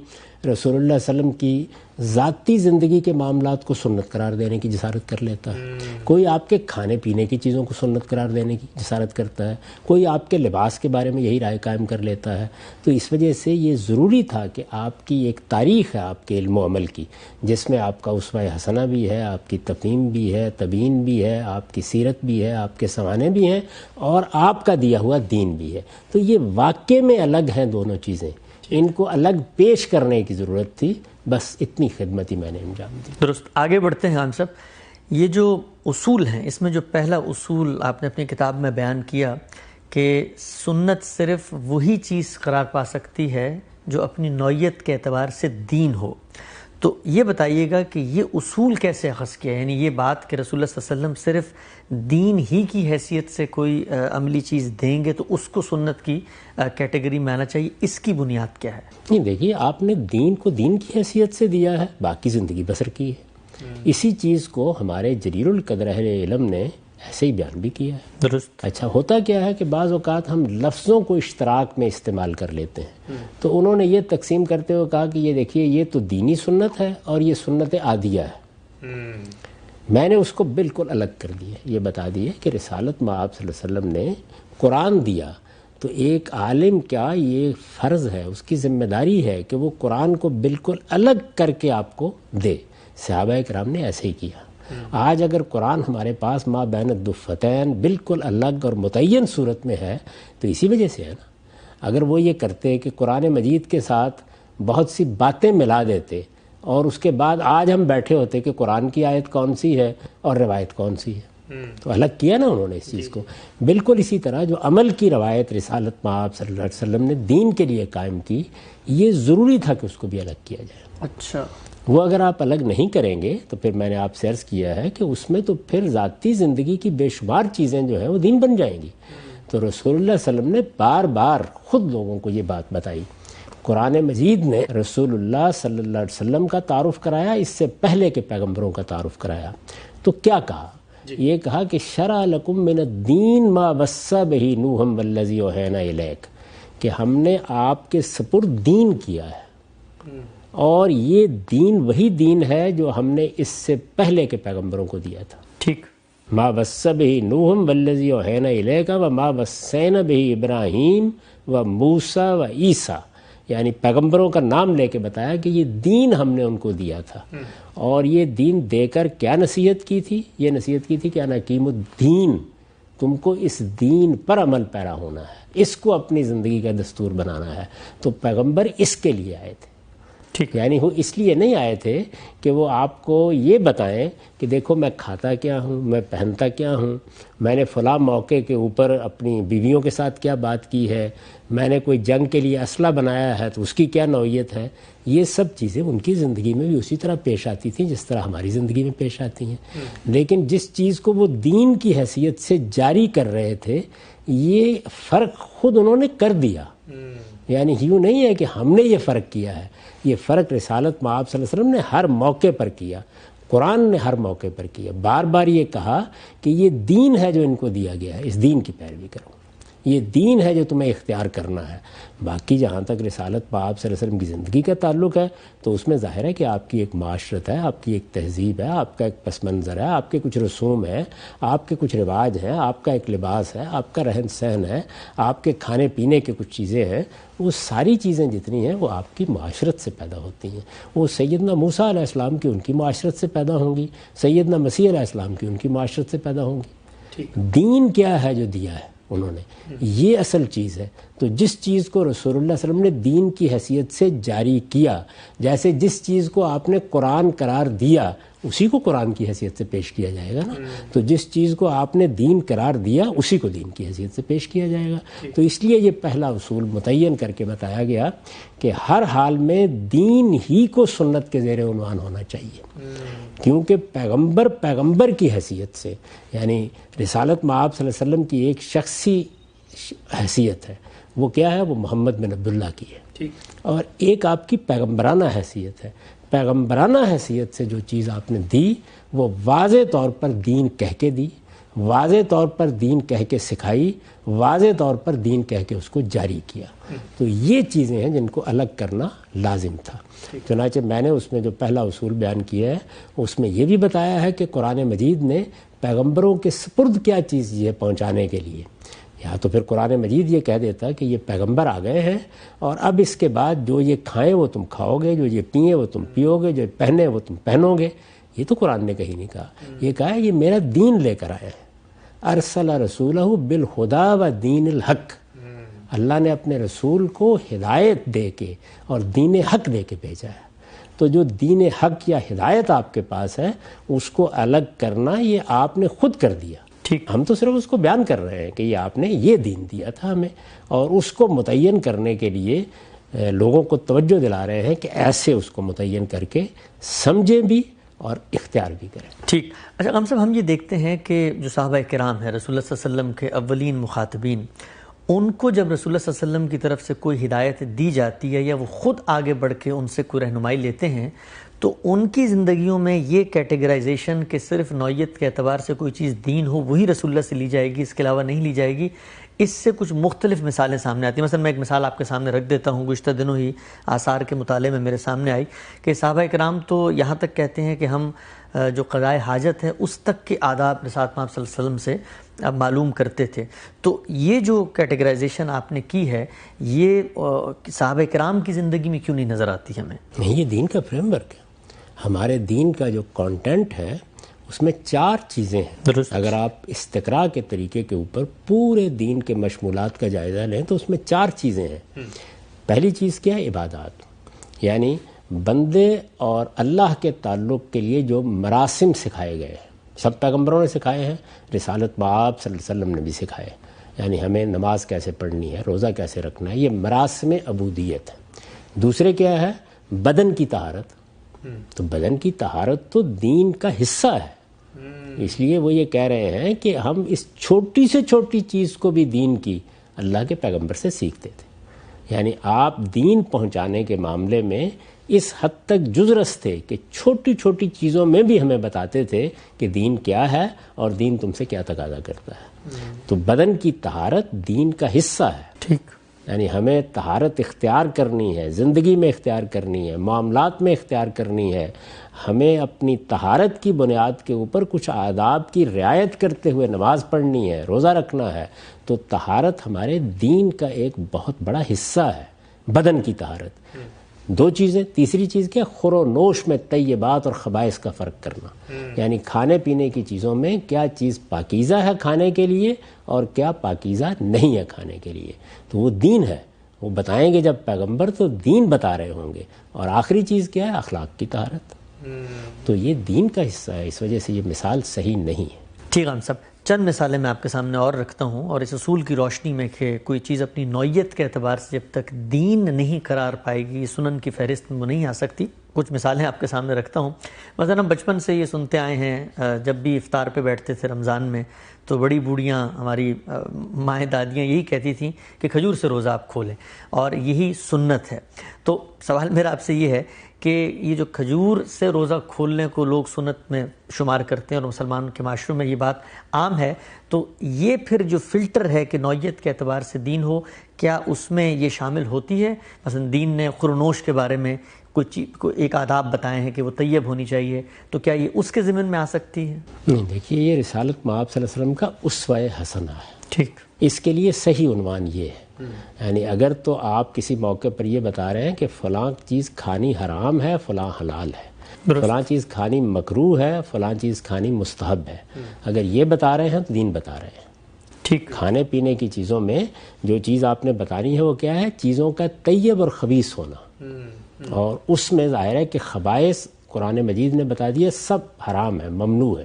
رسول اللہ صلی اللہ علیہ وسلم کی ذاتی زندگی کے معاملات کو سنت قرار دینے کی جسارت کر لیتا ہے. کوئی آپ کے کھانے پینے کی چیزوں کو سنت قرار دینے کی جسارت کرتا ہے. کوئی آپ کے لباس کے بارے میں یہی رائے قائم کر لیتا ہے. تو اس وجہ سے یہ ضروری تھا کہ آپ کی ایک تاریخ ہے آپ کے علم و عمل کی، جس میں آپ کا اسوہ حسنہ بھی ہے، آپ کی تفہیم بھی ہے، تبیین بھی ہے، آپ کی سیرت بھی ہے، آپ کے سوانح بھی ہیں اور آپ کا دیا ہوا دین بھی ہے. تو یہ واقعے میں الگ ہیں دونوں چیزیں، ان کو الگ پیش کرنے کی ضرورت تھی. بس اتنی خدمت ہی میں نے انجام دی. درست. آگے بڑھتے ہیں ہم سب. یہ جو اصول ہیں اس میں جو پہلا اصول آپ نے اپنی کتاب میں بیان کیا کہ سنت صرف وہی چیز قرار پا سکتی ہے جو اپنی نوعیت کے اعتبار سے دین ہو. تو یہ بتائیے گا کہ یہ اصول کیسے اخذ کیا؟ یعنی یہ بات کہ رسول اللہ صلی اللہ علیہ وسلم صرف دین ہی کی حیثیت سے کوئی عملی چیز دیں گے تو اس کو سنت کی کیٹیگری میں آنا چاہیے، اس کی بنیاد کیا ہے؟ نہیں دیکھیے، آپ نے دین کو دین کی حیثیت سے دیا ہے، باقی زندگی بسر کی ہے. اسی چیز کو ہمارے جریر القدر اہل علم نے ایسے ہی بیان بھی کیا ہے. درست. اچھا ہوتا کیا ہے کہ بعض اوقات ہم لفظوں کو اشتراک میں استعمال کر لیتے ہیں. تو انہوں نے یہ تقسیم کرتے ہوئے کہا کہ یہ دیکھیے یہ تو دینی سنت ہے اور یہ سنت عادیہ ہے. میں نے اس کو بالکل الگ کر دیا. یہ بتا دیا کہ رسالت مآب صلی اللہ علیہ وسلم نے قرآن دیا تو ایک عالم کیا یہ فرض ہے، اس کی ذمہ داری ہے کہ وہ قرآن کو بالکل الگ کر کے آپ کو دے. صحابہ کرام نے ایسے ہی کیا. آج اگر قرآن ہمارے پاس ما بین الدفتین بالکل الگ اور متعین صورت میں ہے تو اسی وجہ سے ہے نا. اگر وہ یہ کرتے کہ قرآن مجید کے ساتھ بہت سی باتیں ملا دیتے اور اس کے بعد آج ہم بیٹھے ہوتے کہ قرآن کی آیت کون سی ہے اور روایت کون سی ہے. تو الگ کیا نا انہوں نے اس چیز کو. بالکل اسی طرح جو عمل کی روایت رسالت مآب صلی اللہ علیہ وسلم نے دین کے لیے قائم کی، یہ ضروری تھا کہ اس کو بھی الگ کیا جائے. اچھا، وہ اگر آپ الگ نہیں کریں گے تو پھر میں نے آپ سے عرض کیا ہے کہ اس میں تو پھر ذاتی زندگی کی بے شمار چیزیں جو ہیں وہ دین بن جائیں گی. تو رسول اللہ صلی اللہ علیہ وسلم نے بار بار خود لوگوں کو یہ بات بتائی. قرآن مجید نے رسول اللہ صلی اللہ علیہ وسلم کا تعارف کرایا، اس سے پہلے کے پیغمبروں کا تعارف کرایا. تو کیا کہا؟ یہ کہا کہ شرع لکم من الدین ما وصی بہ نوحا والذی اوحینا الیک، کہ ہم نے آپ کے سپرد دین کیا ہے، اور یہ دین وہی دین ہے جو ہم نے اس سے پہلے کے پیغمبروں کو دیا تھا. ٹھیک. ما وصی بہ نوح والذی اوحینا الیک وما وصینا بہ ابراہیم و موسیٰ و عیسیٰ، یعنی پیغمبروں کا نام لے کے بتایا کہ یہ دین ہم نے ان کو دیا تھا. اور یہ دین دے کر کیا نصیحت کی تھی؟ یہ نصیحت کی تھی کہ انا اقیم الدین، تم کو اس دین پر عمل پیرا ہونا ہے، اس کو اپنی زندگی کا دستور بنانا ہے. تو پیغمبر اس کے لیے آئے تھے. ٹھیک. یعنی وہ اس لیے نہیں آئے تھے کہ وہ آپ کو یہ بتائیں کہ دیکھو میں کھاتا کیا ہوں، میں پہنتا کیا ہوں، میں نے فلاں موقع کے اوپر اپنی بیویوں کے ساتھ کیا بات کی ہے، میں نے کوئی جنگ کے لیے اسلحہ بنایا ہے تو اس کی کیا نوعیت ہے. یہ سب چیزیں ان کی زندگی میں بھی اسی طرح پیش آتی تھیں جس طرح ہماری زندگی میں پیش آتی ہیں. لیکن جس چیز کو وہ دین کی حیثیت سے جاری کر رہے تھے، یہ فرق خود انہوں نے کر دیا. یعنی یوں نہیں ہے کہ ہم نے یہ فرق کیا ہے، یہ فرق رسالت مآب صلی اللہ علیہ وسلم نے ہر موقع پر کیا، قرآن نے ہر موقع پر کیا. بار بار یہ کہا کہ یہ دین ہے جو ان کو دیا گیا ہے، اس دین کی پیروی کرو، یہ دین ہے جو تمہیں اختیار کرنا ہے. باقی جہاں تک رسالت مآب صلی اللہ علیہ وسلم کی زندگی کا تعلق ہے تو اس میں ظاہر ہے کہ آپ کی ایک معاشرت ہے، آپ کی ایک تہذیب ہے، آپ کا ایک پس منظر ہے، آپ کے کچھ رسوم ہیں، آپ کے کچھ رواج ہیں، آپ کا ایک لباس ہے، آپ کا رہن سہن ہے، آپ کے کھانے پینے کے کچھ چیزیں ہیں. وہ ساری چیزیں جتنی ہیں وہ آپ کی معاشرت سے پیدا ہوتی ہیں. وہ سیدنا موسیٰ علیہ السلام کی ان کی معاشرت سے پیدا ہوں گی، سیدنا مسیح علیہ السلام کی ان کی معاشرت سے پیدا ہوں گی. دین کیا ہے جو دیا ہے انہوں نے، یہ اصل چیز ہے. تو جس چیز کو رسول اللہ صلی اللہ علیہ وسلم نے دین کی حیثیت سے جاری کیا، جیسے جس چیز کو آپ نے قرآن قرار دیا اسی کو قرآن کی حیثیت سے پیش کیا جائے گا نا. تو جس چیز کو آپ نے دین قرار دیا اسی کو دین کی حیثیت سے پیش کیا جائے گا. تو اس لیے یہ پہلا اصول متعین کر کے بتایا گیا کہ ہر حال میں دین ہی کو سنت کے زیر عنوان ہونا چاہیے، کیونکہ پیغمبر کی حیثیت سے، یعنی رسالت مآب صلی اللہ علیہ وسلم کی ایک شخصی حیثیت ہے، وہ کیا ہے؟ وہ محمد بن عبداللہ کی ہے. اور ایک آپ کی پیغمبرانہ حیثیت ہے. پیغمبرانہ حیثیت سے جو چیز آپ نے دی وہ واضح طور پر دین کہہ کے دی، واضح طور پر دین کہہ کے سکھائی، واضح طور پر دین کہہ کے اس کو جاری کیا. تو یہ چیزیں ہیں جن کو الگ کرنا لازم تھا. چنانچہ میں نے اس میں جو پہلا اصول بیان کیا ہے اس میں یہ بھی بتایا ہے کہ قرآن مجید نے پیغمبروں کے سپرد کیا چیز یہ پہنچانے کے لیے، یا تو پھر قرآن مجید یہ کہہ دیتا کہ یہ پیغمبر آ گئے ہیں اور اب اس کے بعد جو یہ کھائیں وہ تم کھاؤ گے، جو یہ پئیں وہ تم پیو گے، جو پہنے وہ تم پہنو گے. یہ تو قرآن نے کہیں نہیں کہا. یہ کہا ہے یہ میرا دین لے کر آئے ہیں. ارسل رسولہ بالہدی و دین الحق، اللہ نے اپنے رسول کو ہدایت دے کے اور دین حق دے کے بھیجا ہے. تو جو دین حق یا ہدایت آپ کے پاس ہے اس کو الگ کرنا یہ آپ نے خود کر دیا. ہم تو صرف اس کو بیان کر رہے ہیں کہ یہ آپ نے یہ دین دیا تھا ہمیں، اور اس کو متعین کرنے کے لیے لوگوں کو توجہ دلا رہے ہیں کہ ایسے اس کو متعین کر کے سمجھیں بھی اور اختیار بھی کریں. ٹھیک. اچھا غم صاحب، ہم یہ دیکھتے ہیں کہ جو صحابہ کرام ہیں رسول اللہ صلی اللہ علیہ وسلم کے اولین مخاطبین، ان کو جب رسول اللہ صلی اللہ علیہ وسلم کی طرف سے کوئی ہدایت دی جاتی ہے یا وہ خود آگے بڑھ کے ان سے کوئی رہنمائی لیتے ہیں تو ان کی زندگیوں میں یہ کیٹیگرائزیشن کہ صرف نوعیت کے اعتبار سے کوئی چیز دین ہو وہی رسول اللہ سے لی جائے گی، اس کے علاوہ نہیں لی جائے گی، اس سے کچھ مختلف مثالیں سامنے آتی ہیں. مثلا میں ایک مثال آپ کے سامنے رکھ دیتا ہوں. گزشتہ دنوں ہی آثار کے مطالعے میں میرے سامنے آئی کہ صحابہ کرام تو یہاں تک کہتے ہیں کہ ہم جو قضائے حاجت ہے اس تک کے آداب رسالت مآب صلی اللہ علیہ وسلم سے معلوم کرتے تھے. تو یہ جو کیٹیگرائزیشن آپ نے کی ہے یہ صحابہ کرام کی زندگی میں کیوں نہیں نظر آتی ہمیں؟ نہیں، یہ دین کا فریم ورک ہے. ہمارے دین کا جو کانٹینٹ ہے اس میں 4 چیزیں ہیں. اگر آپ استقراء کے طریقے کے اوپر پورے دین کے مشمولات کا جائزہ لیں تو اس میں 4 چیزیں ہیں. پہلی چیز کیا ہے؟ عبادات، یعنی بندے اور اللہ کے تعلق کے لیے جو مراسم سکھائے گئے ہیں سب پیغمبروں نے سکھائے ہیں، رسالت باب صلی اللہ علیہ وسلم نے بھی سکھائے، یعنی ہمیں نماز کیسے پڑھنی ہے، روزہ کیسے رکھنا ہے، یہ مراسم عبودیت ہے۔ دوسرے کیا ہے؟ بدن کی طہارت۔ تو بدن کی طہارت تو دین کا حصہ ہے، اس لیے وہ یہ کہہ رہے ہیں کہ ہم اس چھوٹی سے چھوٹی چیز کو بھی دین کی اللہ کے پیغمبر سے سیکھتے تھے، یعنی آپ دین پہنچانے کے معاملے میں اس حد تک جزرس تھے کہ چھوٹی چھوٹی چیزوں میں بھی ہمیں بتاتے تھے کہ دین کیا ہے اور دین تم سے کیا تقاضا کرتا ہے۔ تو بدن کی طہارت دین کا حصہ ہے، ٹھیک، یعنی ہمیں طہارت اختیار کرنی ہے، زندگی میں اختیار کرنی ہے، معاملات میں اختیار کرنی ہے، ہمیں اپنی طہارت کی بنیاد کے اوپر کچھ آداب کی رعایت کرتے ہوئے نماز پڑھنی ہے، روزہ رکھنا ہے۔ تو طہارت ہمارے دین کا ایک بہت بڑا حصہ ہے، بدن کی طہارت۔ دو چیزیں، تیسری چیز کیا؟ خور و نوش میں طیبات اور خبائث کا فرق کرنا، یعنی کھانے پینے کی چیزوں میں کیا چیز پاکیزہ ہے کھانے کے لیے اور کیا پاکیزہ نہیں ہے کھانے کے لیے۔ تو وہ دین ہے، وہ بتائیں گے جب پیغمبر تو دین بتا رہے ہوں گے۔ اور آخری چیز کیا ہے؟ اخلاق کی طہارت۔ تو یہ دین کا حصہ ہے، اس وجہ سے یہ مثال صحیح نہیں ہے۔ ٹھیک ہے صاحب، چند مثالیں میں آپ کے سامنے اور رکھتا ہوں، اور اس اصول کی روشنی میں کہ کوئی چیز اپنی نوعیت کے اعتبار سے جب تک دین نہیں قرار پائے گی، سنن کی فہرست میں وہ نہیں آ سکتی۔ کچھ مثالیں آپ کے سامنے رکھتا ہوں۔ مثلا ہم بچپن سے یہ سنتے آئے ہیں، جب بھی افطار پہ بیٹھتے تھے رمضان میں، تو بڑی بوڑھیاں، ہماری مائیں دادیاں یہی کہتی تھیں کہ کھجور سے روزہ آپ کھولیں، اور یہی سنت ہے۔ تو سوال میرا آپ سے یہ ہے کہ یہ جو کھجور سے روزہ کھولنے کو لوگ سنت میں شمار کرتے ہیں اور مسلمان کے معاشروں میں یہ بات عام ہے، تو یہ پھر جو فلٹر ہے کہ نوعیت کے اعتبار سے دین ہو، کیا اس میں یہ شامل ہوتی ہے؟ مثلا دین نے خورنوش کے بارے میں کوئی ایک آداب بتائے ہیں کہ وہ طیب ہونی چاہیے، تو کیا یہ اس کے ضمن میں آ سکتی ہے؟ نہیں، دیکھیے یہ رسالت مآب صلی اللہ علیہ وسلم کا اسوہ حسنہ ہے۔ ٹھیک، اس کے لیے صحیح عنوان یہ ہے، یعنی اگر تو آپ کسی موقع پر یہ بتا رہے ہیں کہ فلاں چیز کھانی حرام ہے، فلاں حلال ہے، فلاں چیز کھانی مکروہ ہے، فلاں چیز کھانی مستحب ہے، اگر یہ بتا رہے ہیں تو دین بتا رہے ہیں۔ ٹھیک، کھانے پینے کی چیزوں میں جو چیز آپ نے بتانی ہے وہ کیا ہے؟ چیزوں کا طیب اور خبیث ہونا، اور اس میں ظاہر ہے کہ خبائث قرآن مجید نے بتا دیا سب حرام ہے، ممنوع ہے،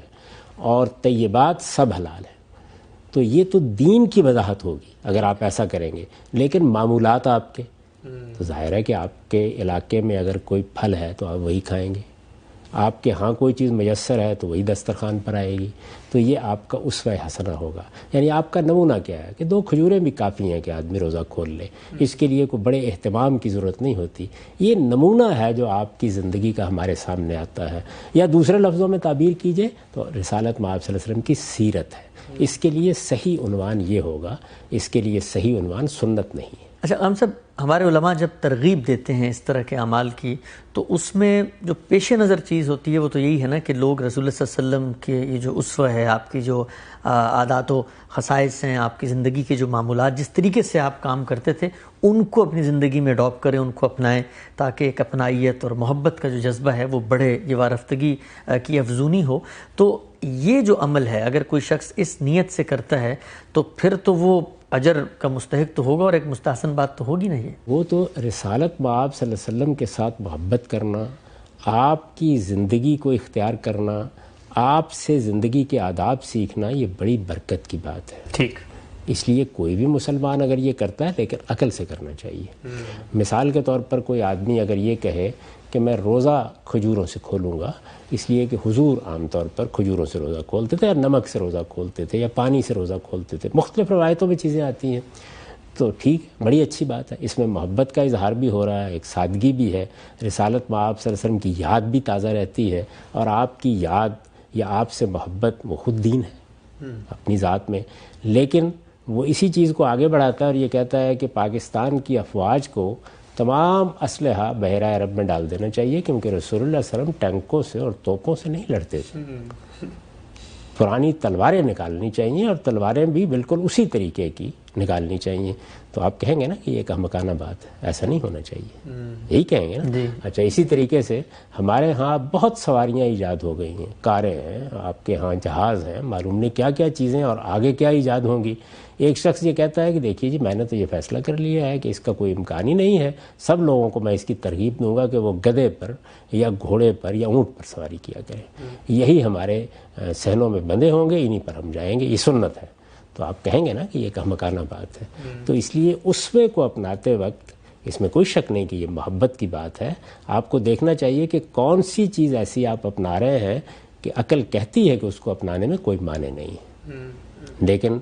اور طیبات سب حلال ہے۔ تو یہ تو دین کی وضاحت ہوگی اگر آپ ایسا کریں گے۔ لیکن معمولات آپ کے، تو ظاہر ہے کہ آپ کے علاقے میں اگر کوئی پھل ہے تو آپ وہی کھائیں گے، آپ کے ہاں کوئی چیز میسر ہے تو وہی دسترخوان پر آئے گی، تو یہ آپ کا اسوہ حسنہ ہوگا۔ یعنی آپ کا نمونہ کیا ہے کہ 2 کھجوریں بھی کافی ہیں کہ آدمی روزہ کھول لے، اس کے لیے کوئی بڑے اہتمام کی ضرورت نہیں ہوتی۔ یہ نمونہ ہے جو آپ کی زندگی کا ہمارے سامنے آتا ہے، یا دوسرے لفظوں میں تعبیر کیجئے تو رسالت مآب صلی اللہ علیہ وسلم کی سیرت ہے۔ اس کے لیے صحیح عنوان یہ ہوگا، اس کے لیے صحیح عنوان سنت نہیں ہے۔ اچھا ہم سب، ہمارے علماء جب ترغیب دیتے ہیں اس طرح کے اعمال کی، تو اس میں جو پیش نظر چیز ہوتی ہے وہ تو یہی ہے نا کہ لوگ رسول اللہ صلی اللہ علیہ وسلم کے یہ جو اسوہ ہے، آپ کی جو عادات و خصائص ہیں، آپ کی زندگی کے جو معمولات، جس طریقے سے آپ کام کرتے تھے، ان کو اپنی زندگی میں اڈاپٹ کریں، ان کو اپنائیں، تاکہ ایک اپنائیت اور محبت کا جو جذبہ ہے وہ بڑھے، یہ وارفتگی کی افزونی ہو۔ تو یہ جو عمل ہے اگر کوئی شخص اس نیت سے کرتا ہے تو پھر تو وہ اجر کا مستحق تو ہوگا، اور ایک مستحسن بات تو ہوگی نا۔ یہ وہ تو رسالت مآب صلی اللہ علیہ وسلم کے ساتھ محبت کرنا، آپ کی زندگی کو اختیار کرنا، آپ سے زندگی کے آداب سیکھنا، یہ بڑی برکت کی بات ہے۔ ٹھیک، اس لیے کوئی بھی مسلمان اگر یہ کرتا ہے لیکن عقل سے کرنا چاہیے۔ مثال کے طور پر کوئی آدمی اگر یہ کہے کہ میں روزہ کھجوروں سے کھولوں گا، اس لیے کہ حضور عام طور پر کھجوروں سے روزہ کھولتے تھے، یا نمک سے روزہ کھولتے تھے، یا پانی سے روزہ کھولتے تھے، مختلف روایتوں میں چیزیں آتی ہیں، تو ٹھیک، بڑی اچھی بات ہے، اس میں محبت کا اظہار بھی ہو رہا ہے، ایک سادگی بھی ہے، رسالت مآب صلی اللہ علیہ وسلم کی یاد بھی تازہ رہتی ہے، اور آپ کی یاد یا آپ سے محبت وہ خود دین ہے اپنی ذات میں۔ لیکن وہ اسی چیز کو آگے بڑھاتا ہے اور یہ کہتا ہے کہ پاکستان کی افواج کو تمام اسلحہ بحیرہ عرب میں ڈال دینا چاہیے، کیونکہ رسول اللہ صلی اللہ علیہ وسلم ٹینکوں سے اور توپوں سے نہیں لڑتے تھے، پرانی تلواریں نکالنی چاہیے، اور تلواریں بھی بالکل اسی طریقے کی نکالنی چاہیے. تو آپ کہیں گے نا کہ یہ ایک احمقانہ بات ہے, ایسا نہیں ہونا چاہیے, یہی کہیں گے نا. اچھا, اسی طریقے سے ہمارے ہاں بہت سواریاں ایجاد ہو گئی ہیں, کاریں ہیں, آپ کے ہاں جہاز ہیں, معلوم نہیں کیا کیا چیزیں, اور آگے کیا ایجاد ہوں گی. ایک شخص یہ کہتا ہے کہ دیکھیے جی میں نے تو یہ فیصلہ کر لیا ہے کہ اس کا کوئی امکان ہی نہیں ہے, سب لوگوں کو میں اس کی ترغیب دوں گا کہ وہ گدھے پر یا گھوڑے پر یا اونٹ پر سواری کیا کریں, یہی ہمارے صحنوں میں بندھے ہوں گے, انہی پر ہم جائیں گے, یہ سنت ہے. تو آپ کہیں گے نا کہ یہ ایک احمقانہ بات ہے. تو اس لیے اسوے کو اپناتے وقت اس میں کوئی شک نہیں کہ یہ محبت کی بات ہے. آپ کو دیکھنا چاہیے کہ کون سی چیز ایسی آپ اپنا رہے ہیں کہ عقل کہتی ہے کہ اس کو اپنانے میں کوئی معنی نہیں ہے, لیکن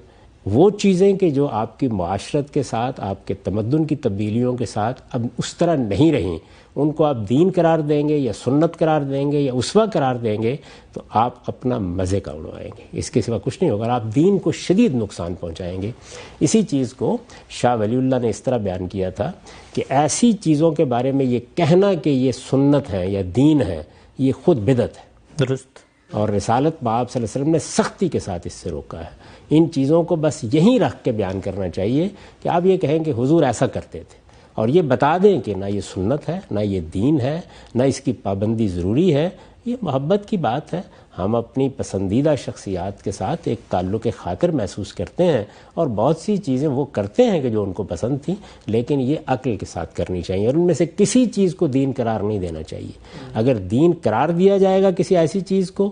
وہ چیزیں کہ جو آپ کی معاشرت کے ساتھ, آپ کے تمدن کی تبدیلیوں کے ساتھ اب اس طرح نہیں رہیں, ان کو آپ دین قرار دیں گے یا سنت قرار دیں گے یا اسوہ قرار دیں گے, تو آپ اپنا مزے کا اڑوائیں گے, اس کے سوا کچھ نہیں ہوگا. آپ دین کو شدید نقصان پہنچائیں گے. اسی چیز کو شاہ ولی اللہ نے اس طرح بیان کیا تھا کہ ایسی چیزوں کے بارے میں یہ کہنا کہ یہ سنت ہے یا دین ہے, یہ خود بدعت ہے. درست. اور رسالت مآب صلی اللہ علیہ وسلم نے سختی کے ساتھ اس سے روکا ہے. ان چیزوں کو بس یہیں رکھ کے بیان کرنا چاہیے کہ آپ یہ کہیں کہ حضور ایسا کرتے تھے, اور یہ بتا دیں کہ نہ یہ سنت ہے, نہ یہ دین ہے, نہ اس کی پابندی ضروری ہے. یہ محبت کی بات ہے. ہم اپنی پسندیدہ شخصیات کے ساتھ ایک تعلق خاطر محسوس کرتے ہیں, اور بہت سی چیزیں وہ کرتے ہیں کہ جو ان کو پسند تھیں, لیکن یہ عقل کے ساتھ کرنی چاہیے, اور ان میں سے کسی چیز کو دین قرار نہیں دینا چاہیے. اگر دین قرار دیا جائے گا کسی ایسی چیز کو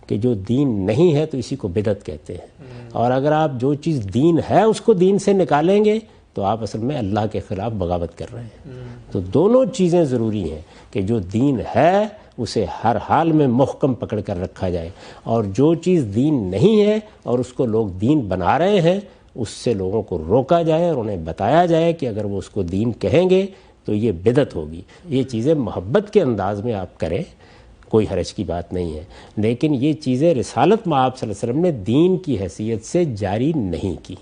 کہ جو دین نہیں ہے, تو اسی کو بدعت کہتے ہیں. اور اگر آپ جو چیز دین ہے اس کو دین سے نکالیں گے تو آپ اصل میں اللہ کے خلاف بغاوت کر رہے ہیں. تو دونوں چیزیں ضروری ہیں کہ جو دین ہے اسے ہر حال میں محکم پکڑ کر رکھا جائے, اور جو چیز دین نہیں ہے اور اس کو لوگ دین بنا رہے ہیں اس سے لوگوں کو روکا جائے, اور انہیں بتایا جائے کہ اگر وہ اس کو دین کہیں گے تو یہ بدعت ہوگی. یہ چیزیں محبت کے انداز میں آپ کریں, کوئی حرج کی بات نہیں ہے, لیکن یہ چیزیں رسالت مآب صلی اللہ علیہ وسلم نے دین کی حیثیت سے جاری نہیں کی.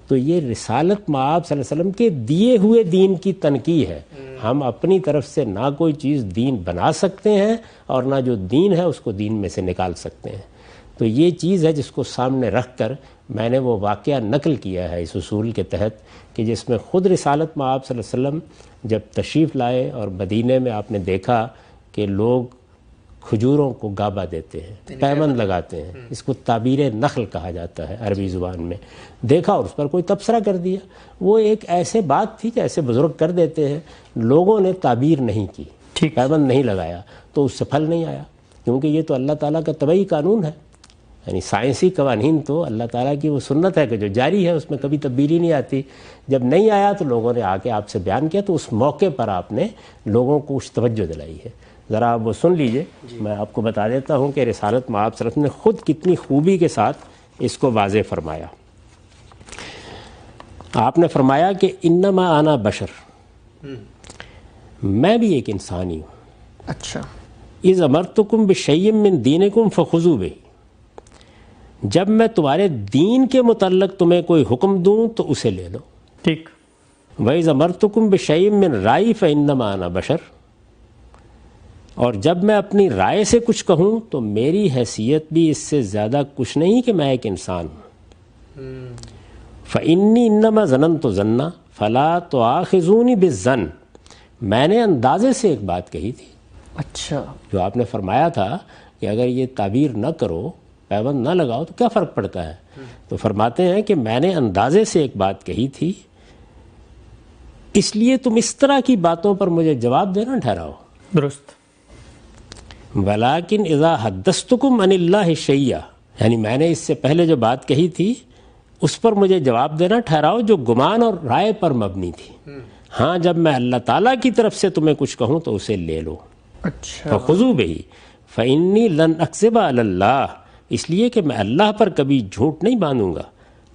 تو یہ رسالت مآب صلی اللہ علیہ وسلم کے دیے ہوئے دین کی تنقیح ہے. ہم اپنی طرف سے نہ کوئی چیز دین بنا سکتے ہیں, اور نہ جو دین ہے اس کو دین میں سے نکال سکتے ہیں. تو یہ چیز ہے جس کو سامنے رکھ کر میں نے وہ واقعہ نقل کیا ہے اس اصول کے تحت, کہ جس میں خود رسالت مآب صلی اللہ علیہ وسلم جب تشریف لائے اور مدینے میں آپ نے دیکھا کہ لوگ کھجوروں کو گابا دیتے ہیں, پیمند لگاتے ہیں, اس کو تعبیر نخل کہا جاتا ہے عربی زبان میں. دیکھا اور اس پر کوئی تبصرہ کر دیا. وہ ایک ایسے بات تھی جیسے بزرگ کر دیتے ہیں, لوگوں نے تعبیر نہیں کی, پیمند نہیں لگایا, تو اس سے پھل نہیں آیا, کیونکہ یہ تو اللہ تعالیٰ کا طبعی قانون ہے. یعنی سائنسی قوانین تو اللہ تعالیٰ کی وہ سنت ہے کہ جو جاری ہے اس میں کبھی تبدیلی نہیں آتی. جب نہیں آیا تو لوگوں نے آ کے آپ سے بیان کیا, تو اس موقع پر آپ نے لوگوں کو اس توجہ دلائی ہے. ذرا آپ وہ سن لیجئے. میں آپ کو بتا دیتا ہوں کہ رسالت مآب صلی اللہ علیہ وسلم نے خود کتنی خوبی کے ساتھ اس کو واضح فرمایا. آپ نے فرمایا کہ انما انا بشر, میں بھی ایک انسان ہی ہوں. اچھا. اذ امرتکم بشیء من دینکم فخذوا بہ, جب میں تمہارے دین کے متعلق تمہیں کوئی حکم دوں تو اسے لے لو. ٹھیک. وَإِذْ أَمَرْتُكُمْ بِشَيْءٍ مِّن رَأْيٍ فَإِنَّمَا أَنَا بَشَرٌ, اور جب میں اپنی رائے سے کچھ کہوں تو میری حیثیت بھی اس سے زیادہ کچھ نہیں کہ میں ایک انسان ہوں. فَإِنِّي إِنَّمَا ظَنَنْتُ ظَنًّا فَلَا تُؤَاخِذُونِي بِالظَّنِّ, میں نے اندازے سے ایک بات کہی تھی. اچھا. جو آپ نے فرمایا تھا کہ اگر یہ تعبیر نہ کرو, پیبند نہ لگاؤ تو کیا فرق پڑتا ہے, تو فرماتے ہیں کہ میں نے اندازے سے ایک بات کہی تھی, اس لیے تم اس طرح کی باتوں پر مجھے جواب دینا ٹھہراؤ. درست. وَلَٰكِنْ إِذَا حَدَّثْتُكُمْ عَنِ اللَّهِ شَيْئًا, یعنی میں نے اس سے پہلے جو بات کہی تھی اس پر مجھے جواب دینا ٹھہراؤ جو گمان اور رائے پر مبنی تھی. ہاں, جب میں اللہ تعالیٰ کی طرف سے تمہیں کچھ کہوں تو اسے لے لو. اچھا. فَخُذُوا بِهِ فَإِنِّي لَنْ أَكْذِبَ عَلَى اللَّهِ, اس لیے کہ میں اللہ پر کبھی جھوٹ نہیں باندھوں گا.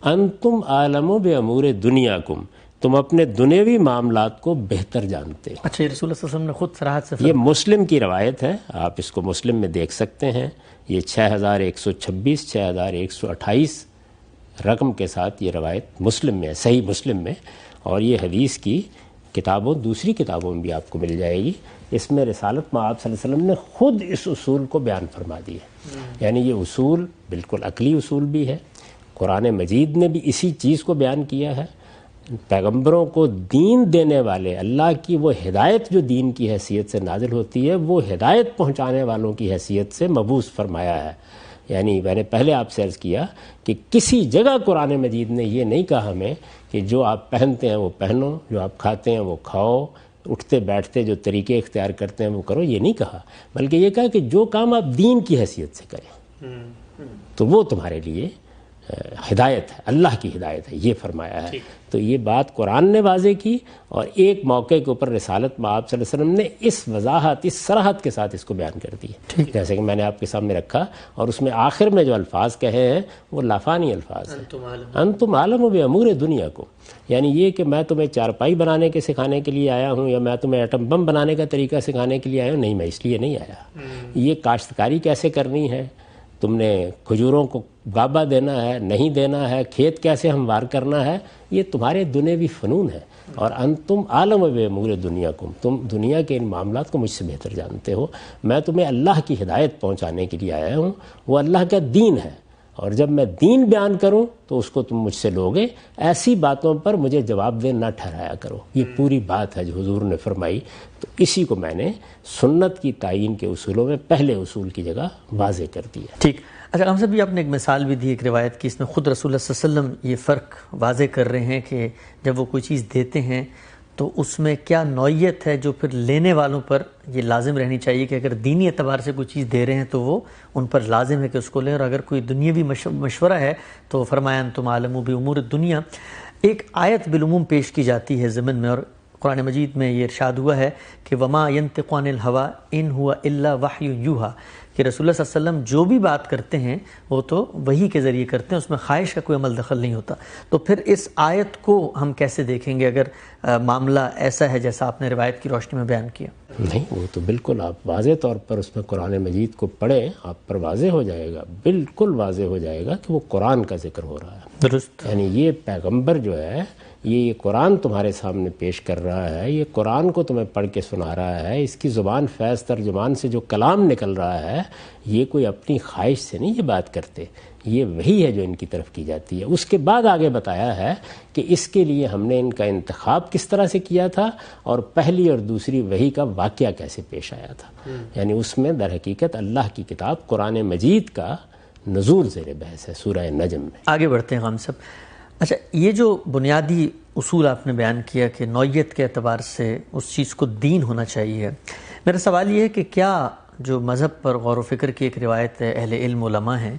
انتم عالم بامور دنیاکم, تم اپنے دنیوی معاملات کو بہتر جانتے ہو. اچھا, یہ رسول اللہ صلی اللہ علیہ وسلم نے خود صراحت سے یہ مسلم کی روایت ہے, آپ اس کو مسلم میں دیکھ سکتے ہیں. یہ 6126 6128 رقم کے ساتھ یہ روایت مسلم میں ہے, صحیح مسلم میں, اور یہ حدیث کی کتابوں, دوسری کتابوں میں بھی آپ کو مل جائے گی. اس میں رسالت مآب صلی اللہ علیہ وسلم نے خود اس اصول کو بیان فرما دیا. یعنی یہ اصول بالکل عقلی اصول بھی ہے, قرآن مجید نے بھی اسی چیز کو بیان کیا ہے. پیغمبروں کو دین دینے والے، اللہ کی وہ ہدایت جو دین کی حیثیت سے نازل ہوتی ہے، وہ ہدایت پہنچانے والوں کی حیثیت سے مبعوث فرمایا ہے. یعنی میں نے پہلے آپ سے عرض کیا کہ کسی جگہ قرآن مجید نے یہ نہیں کہا ہمیں کہ جو آپ پہنتے ہیں وہ پہنو، جو آپ کھاتے ہیں وہ کھاؤ، اٹھتے بیٹھتے جو طریقے اختیار کرتے ہیں وہ کرو، یہ نہیں کہا. بلکہ یہ کہا کہ جو کام آپ دین کی حیثیت سے کریں تو وہ تمہارے لیے ہدایت ہے، اللہ کی ہدایت ہے، یہ فرمایا ہے. تو یہ بات قرآن نے واضح کی، اور ایک موقع کے اوپر رسالت میں آپ صلی اللہ علیہ وسلم نے اس وضاحت، اس صراحت کے ساتھ اس کو بیان کر دی. جیسے کہ میں نے آپ کے سامنے رکھا، اور اس میں آخر میں جو الفاظ کہے ہیں وہ لافانی الفاظ ہیں. انتم عالم بامور دنیا کو، یعنی یہ کہ میں تمہیں چارپائی بنانے کے سکھانے کے لیے آیا ہوں، یا میں تمہیں ایٹم بم بنانے کا طریقہ سکھانے کے لیے آیا ہوں. نہیں، میں اس لیے نہیں آیا. یہ کاشتکاری کیسے کرنی ہے، تم نے کھجوروں کو گابا دینا ہے نہیں دینا ہے، کھیت کیسے ہموار کرنا ہے، یہ تمہارے دنیوی فنون ہے. اور انتم عالم بامور دنیاکم، تم دنیا کے ان معاملات کو مجھ سے بہتر جانتے ہو. میں تمہیں اللہ کی ہدایت پہنچانے کے لیے آیا ہوں، وہ اللہ کا دین ہے. اور جب میں دین بیان کروں تو اس کو تم مجھ سے لوگے، ایسی باتوں پر مجھے جواب دہ نہ ٹھہرایا کرو. یہ پوری بات ہے جو حضور نے فرمائی. تو اسی کو میں نے سنت کی تعین کے اصولوں میں پہلے اصول کی جگہ واضح کر دیا. ٹھیک. اچھا ہم صاحب، بھی آپ نے ایک مثال بھی دی ایک روایت کی، اس میں خود رسول اللہ صلی اللہ علیہ وسلم یہ فرق واضح کر رہے ہیں کہ جب وہ کوئی چیز دیتے ہیں تو اس میں کیا نوعیت ہے جو پھر لینے والوں پر یہ لازم رہنی چاہیے کہ اگر دینی اعتبار سے کوئی چیز دے رہے ہیں تو وہ ان پر لازم ہے کہ اس کو لیں، اور اگر کوئی دنیاوی مشورہ ہے تو فرمایا انتم عالم بامور الدنیا. ایک آیت بالعموم پیش کی جاتی ہے ضمن میں، اور قرآن مجید میں یہ ارشاد ہوا ہے کہ وما ينطق عن الهوى ان هو الا وحی یوحى، کہ رسول اللہ صلی اللہ علیہ وسلم جو بھی بات کرتے ہیں وہ تو وحی کے ذریعے کرتے ہیں، اس میں خواہش کا کوئی عمل دخل نہیں ہوتا. تو پھر اس آیت کو ہم کیسے دیکھیں گے اگر معاملہ ایسا ہے جیسا آپ نے روایت کی روشنی میں بیان کیا؟ نہیں، وہ تو بالکل آپ واضح طور پر اس میں قرآن مجید کو پڑھیں، آپ پر واضح ہو جائے گا، بالکل واضح ہو جائے گا کہ وہ قرآن کا ذکر ہو رہا ہے. درست. یعنی یہ پیغمبر جو ہے، یہ قرآن تمہارے سامنے پیش کر رہا ہے، یہ قرآن کو تمہیں پڑھ کے سنا رہا ہے. اس کی زبان فیض ترجمان سے جو کلام نکل رہا ہے، یہ کوئی اپنی خواہش سے نہیں یہ بات کرتے، یہ وہی ہے جو ان کی طرف کی جاتی ہے. اس کے بعد آگے بتایا ہے کہ اس کے لیے ہم نے ان کا انتخاب کس طرح سے کیا تھا، اور پہلی اور دوسری وحی کا واقعہ کیسے پیش آیا تھا. یعنی اس میں در حقیقت اللہ کی کتاب قرآن مجید کا نزول زیر بحث ہے سورہ نجم میں. آگے بڑھتے ہیں غام صاحب. اچھا، یہ جو بنیادی اصول آپ نے بیان کیا کہ نوعیت کے اعتبار سے اس چیز کو دین ہونا چاہیے، میرا سوال یہ ہے کہ کیا جو مذہب پر غور و فکر کی ایک روایت ہے، اہل علم علماء ہیں،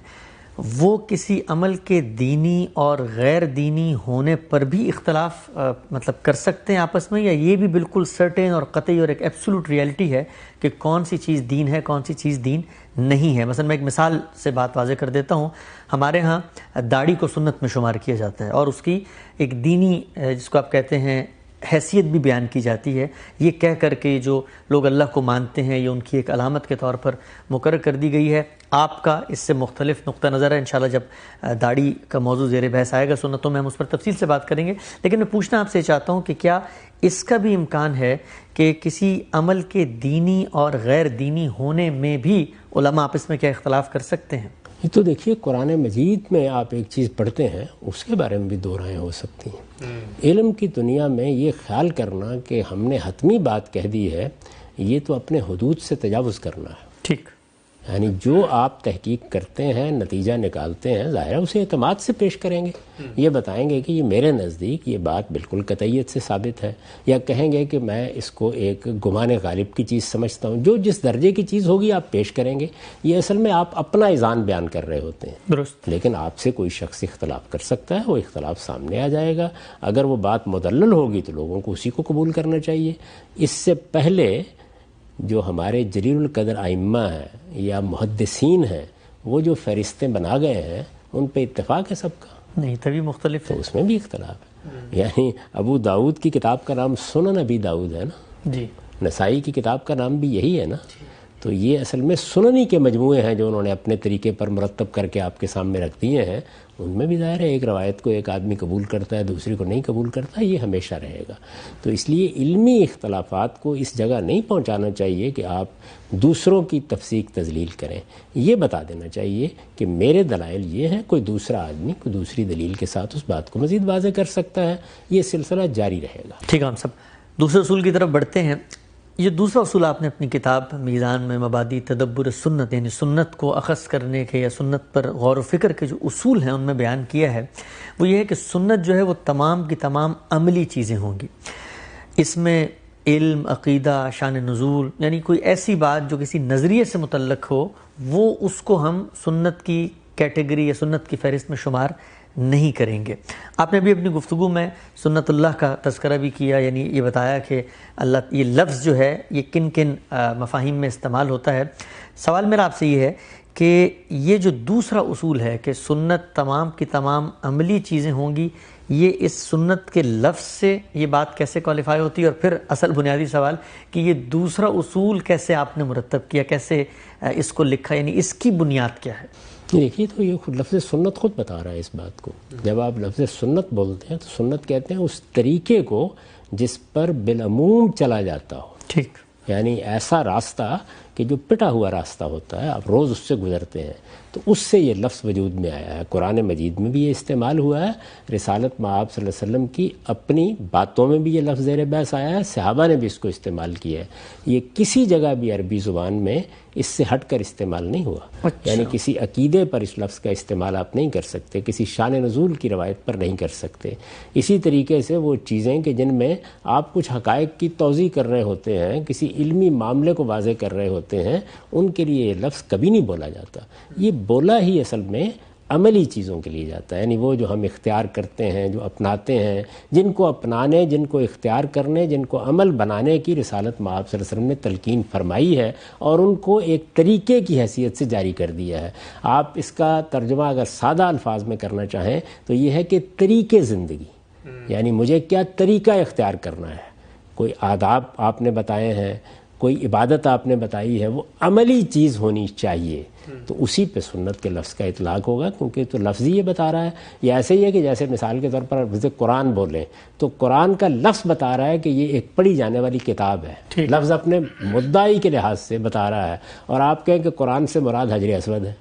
وہ کسی عمل کے دینی اور غیر دینی ہونے پر بھی اختلاف مطلب کر سکتے ہیں آپس میں، یا یہ بھی بالکل سرٹین اور قطعی اور ایک ایبسولوٹ ریئلٹی ہے کہ کون سی چیز دین ہے، کون سی چیز دین نہیں ہے؟ مثلا میں ایک مثال سے بات واضح کر دیتا ہوں. ہمارے ہاں داڑھی کو سنت میں شمار کیا جاتا ہے، اور اس کی ایک دینی جس کو آپ کہتے ہیں حیثیت بھی بیان کی جاتی ہے، یہ کہہ کر کے جو لوگ اللہ کو مانتے ہیں یہ ان کی ایک علامت کے طور پر مقرر کر دی گئی ہے. آپ کا اس سے مختلف نقطہ نظر ہے. انشاءاللہ جب داڑھی کا موضوع زیر بحث آئے گا سنتوں میں ہم اس پر تفصیل سے بات کریں گے. لیکن میں پوچھنا آپ سے چاہتا ہوں کہ کیا اس کا بھی امکان ہے کہ کسی عمل کے دینی اور غیر دینی ہونے میں بھی علماء آپس میں کیا اختلاف کر سکتے ہیں؟ یہ تو دیکھیے قرآن مجید میں آپ ایک چیز پڑھتے ہیں، اس کے بارے میں بھی دو رائیں ہو سکتی ہیں. علم کی دنیا میں یہ خیال کرنا کہ ہم نے حتمی بات کہہ دی ہے، یہ تو اپنے حدود سے تجاوز کرنا ہے. ٹھیک. یعنی جو آپ تحقیق کرتے ہیں، نتیجہ نکالتے ہیں، ظاہر ہے اسے اعتماد سے پیش کریں گے. یہ بتائیں گے کہ یہ میرے نزدیک یہ بات بالکل قطعیت سے ثابت ہے، یا کہیں گے کہ میں اس کو ایک گمان غالب کی چیز سمجھتا ہوں. جو جس درجے کی چیز ہوگی آپ پیش کریں گے. یہ اصل میں آپ اپنا اذعان بیان کر رہے ہوتے ہیں. درست. لیکن آپ سے کوئی شخص اختلاف کر سکتا ہے، وہ اختلاف سامنے آ جائے گا. اگر وہ بات مدلل ہوگی تو لوگوں کو اسی کو قبول کرنا چاہیے. اس سے پہلے جو ہمارے جلیل القدر ائمہ ہیں یا محدثین ہیں، وہ جو فہرستیں بنا گئے ہیں ان پہ اتفاق ہے سب کا؟ نہیں، تبھی مختلف ہے. تو اس میں بھی اختلاف ہے. یعنی ابو داؤد کی کتاب کا نام سنن ابی داؤد ہے نا، جی. نسائی کی کتاب کا نام بھی یہی ہے نا. تو یہ اصل میں سننی کے مجموعے ہیں جو انہوں نے اپنے طریقے پر مرتب کر کے آپ کے سامنے رکھ دیے ہیں. ان میں بھی ظاہر ہے ایک روایت کو ایک آدمی قبول کرتا ہے, دوسری کو نہیں قبول کرتا, یہ ہمیشہ رہے گا. تو اس لیے علمی اختلافات کو اس جگہ نہیں پہنچانا چاہیے کہ آپ دوسروں کی تفسیق تذلیل کریں. یہ بتا دینا چاہیے کہ میرے دلائل یہ ہیں, کوئی دوسرا آدمی کوئی دوسری دلیل کے ساتھ اس بات کو مزید واضح کر سکتا ہے. یہ سلسلہ جاری رہے گا. ٹھیک ہے ہم سب دوسرے اصول کی طرف بڑھتے ہیں. یہ دوسرا اصول آپ نے اپنی کتاب میزان میں مبادی تدبر سنت یعنی سنت کو اخذ کرنے کے یا سنت پر غور و فکر کے جو اصول ہیں ان میں بیان کیا ہے. وہ یہ ہے کہ سنت جو ہے وہ تمام کی تمام عملی چیزیں ہوں گی. اس میں علم, عقیدہ, شان نزول یعنی کوئی ایسی بات جو کسی نظریے سے متعلق ہو وہ اس کو ہم سنت کی کیٹیگری یا سنت کی فہرست میں شمار نہیں کریں گے. آپ نے بھی اپنی گفتگو میں سنت اللہ کا تذکرہ بھی کیا, یعنی یہ بتایا کہ اللہ یہ لفظ جو ہے یہ کن کن مفاہیم میں استعمال ہوتا ہے. سوال میرا آپ سے یہ ہے کہ یہ جو دوسرا اصول ہے کہ سنت تمام کی تمام عملی چیزیں ہوں گی, یہ اس سنت کے لفظ سے یہ بات کیسے کوالیفائی ہوتی ہے؟ اور پھر اصل بنیادی سوال کہ یہ دوسرا اصول کیسے آپ نے مرتب کیا, کیسے اس کو لکھا, یعنی اس کی بنیاد کیا ہے؟ دیکھیے تو یہ لفظ سنت خود بتا رہا ہے اس بات کو. جب آپ لفظ سنت بولتے ہیں تو سنت کہتے ہیں اس طریقے کو جس پر بالعموم چلا جاتا ہو. ٹھیک, یعنی ایسا راستہ کہ جو پٹا ہوا راستہ ہوتا ہے, آپ روز اس سے گزرتے ہیں, تو اس سے یہ لفظ وجود میں آیا ہے. قرآن مجید میں بھی یہ استعمال ہوا ہے, رسالت مآب صلی اللہ علیہ وسلم کی اپنی باتوں میں بھی یہ لفظ زیر بحث آیا ہے, صحابہ نے بھی اس کو استعمال کیا ہے. یہ کسی جگہ بھی عربی زبان میں اس سے ہٹ کر استعمال نہیں ہوا. یعنی کسی عقیدے پر اس لفظ کا استعمال آپ نہیں کر سکتے, کسی شان نزول کی روایت پر نہیں کر سکتے. اسی طریقے سے وہ چیزیں کہ جن میں آپ کچھ حقائق کی توضیح کر رہے ہوتے ہیں, کسی علمی معاملے کو واضح کر رہے ہوتے ہیں, ان کے لیے یہ لفظ کبھی نہیں بولا جاتا. یہ بولا ہی اصل میں عملی چیزوں کے لیے جاتا ہے, یعنی وہ جو ہم اختیار کرتے ہیں, جو اپناتے ہیں, جن کو اپنانے, جن کو اختیار کرنے, جن کو عمل بنانے کی رسالت مآب صلی اللہ علیہ وسلم نے تلقین فرمائی ہے اور ان کو ایک طریقے کی حیثیت سے جاری کر دیا ہے. آپ اس کا ترجمہ اگر سادہ الفاظ میں کرنا چاہیں تو یہ ہے کہ طریقے زندگی, یعنی مجھے کیا طریقہ اختیار کرنا ہے. کوئی آداب آپ نے بتائے ہیں, کوئی عبادت آپ نے بتائی ہے, وہ عملی چیز ہونی چاہیے, تو اسی پہ سنت کے لفظ کا اطلاق ہوگا, کیونکہ تو لفظ ہی یہ بتا رہا ہے. یہ ایسے ہی ہے کہ جیسے مثال کے طور پر جیسے قرآن بولیں تو قرآن کا لفظ بتا رہا ہے کہ یہ ایک پڑھی جانے والی کتاب ہے. لفظ اپنے مدعی کے لحاظ سے بتا رہا ہے, اور آپ کہیں کہ قرآن سے مراد حجر اسود ہے,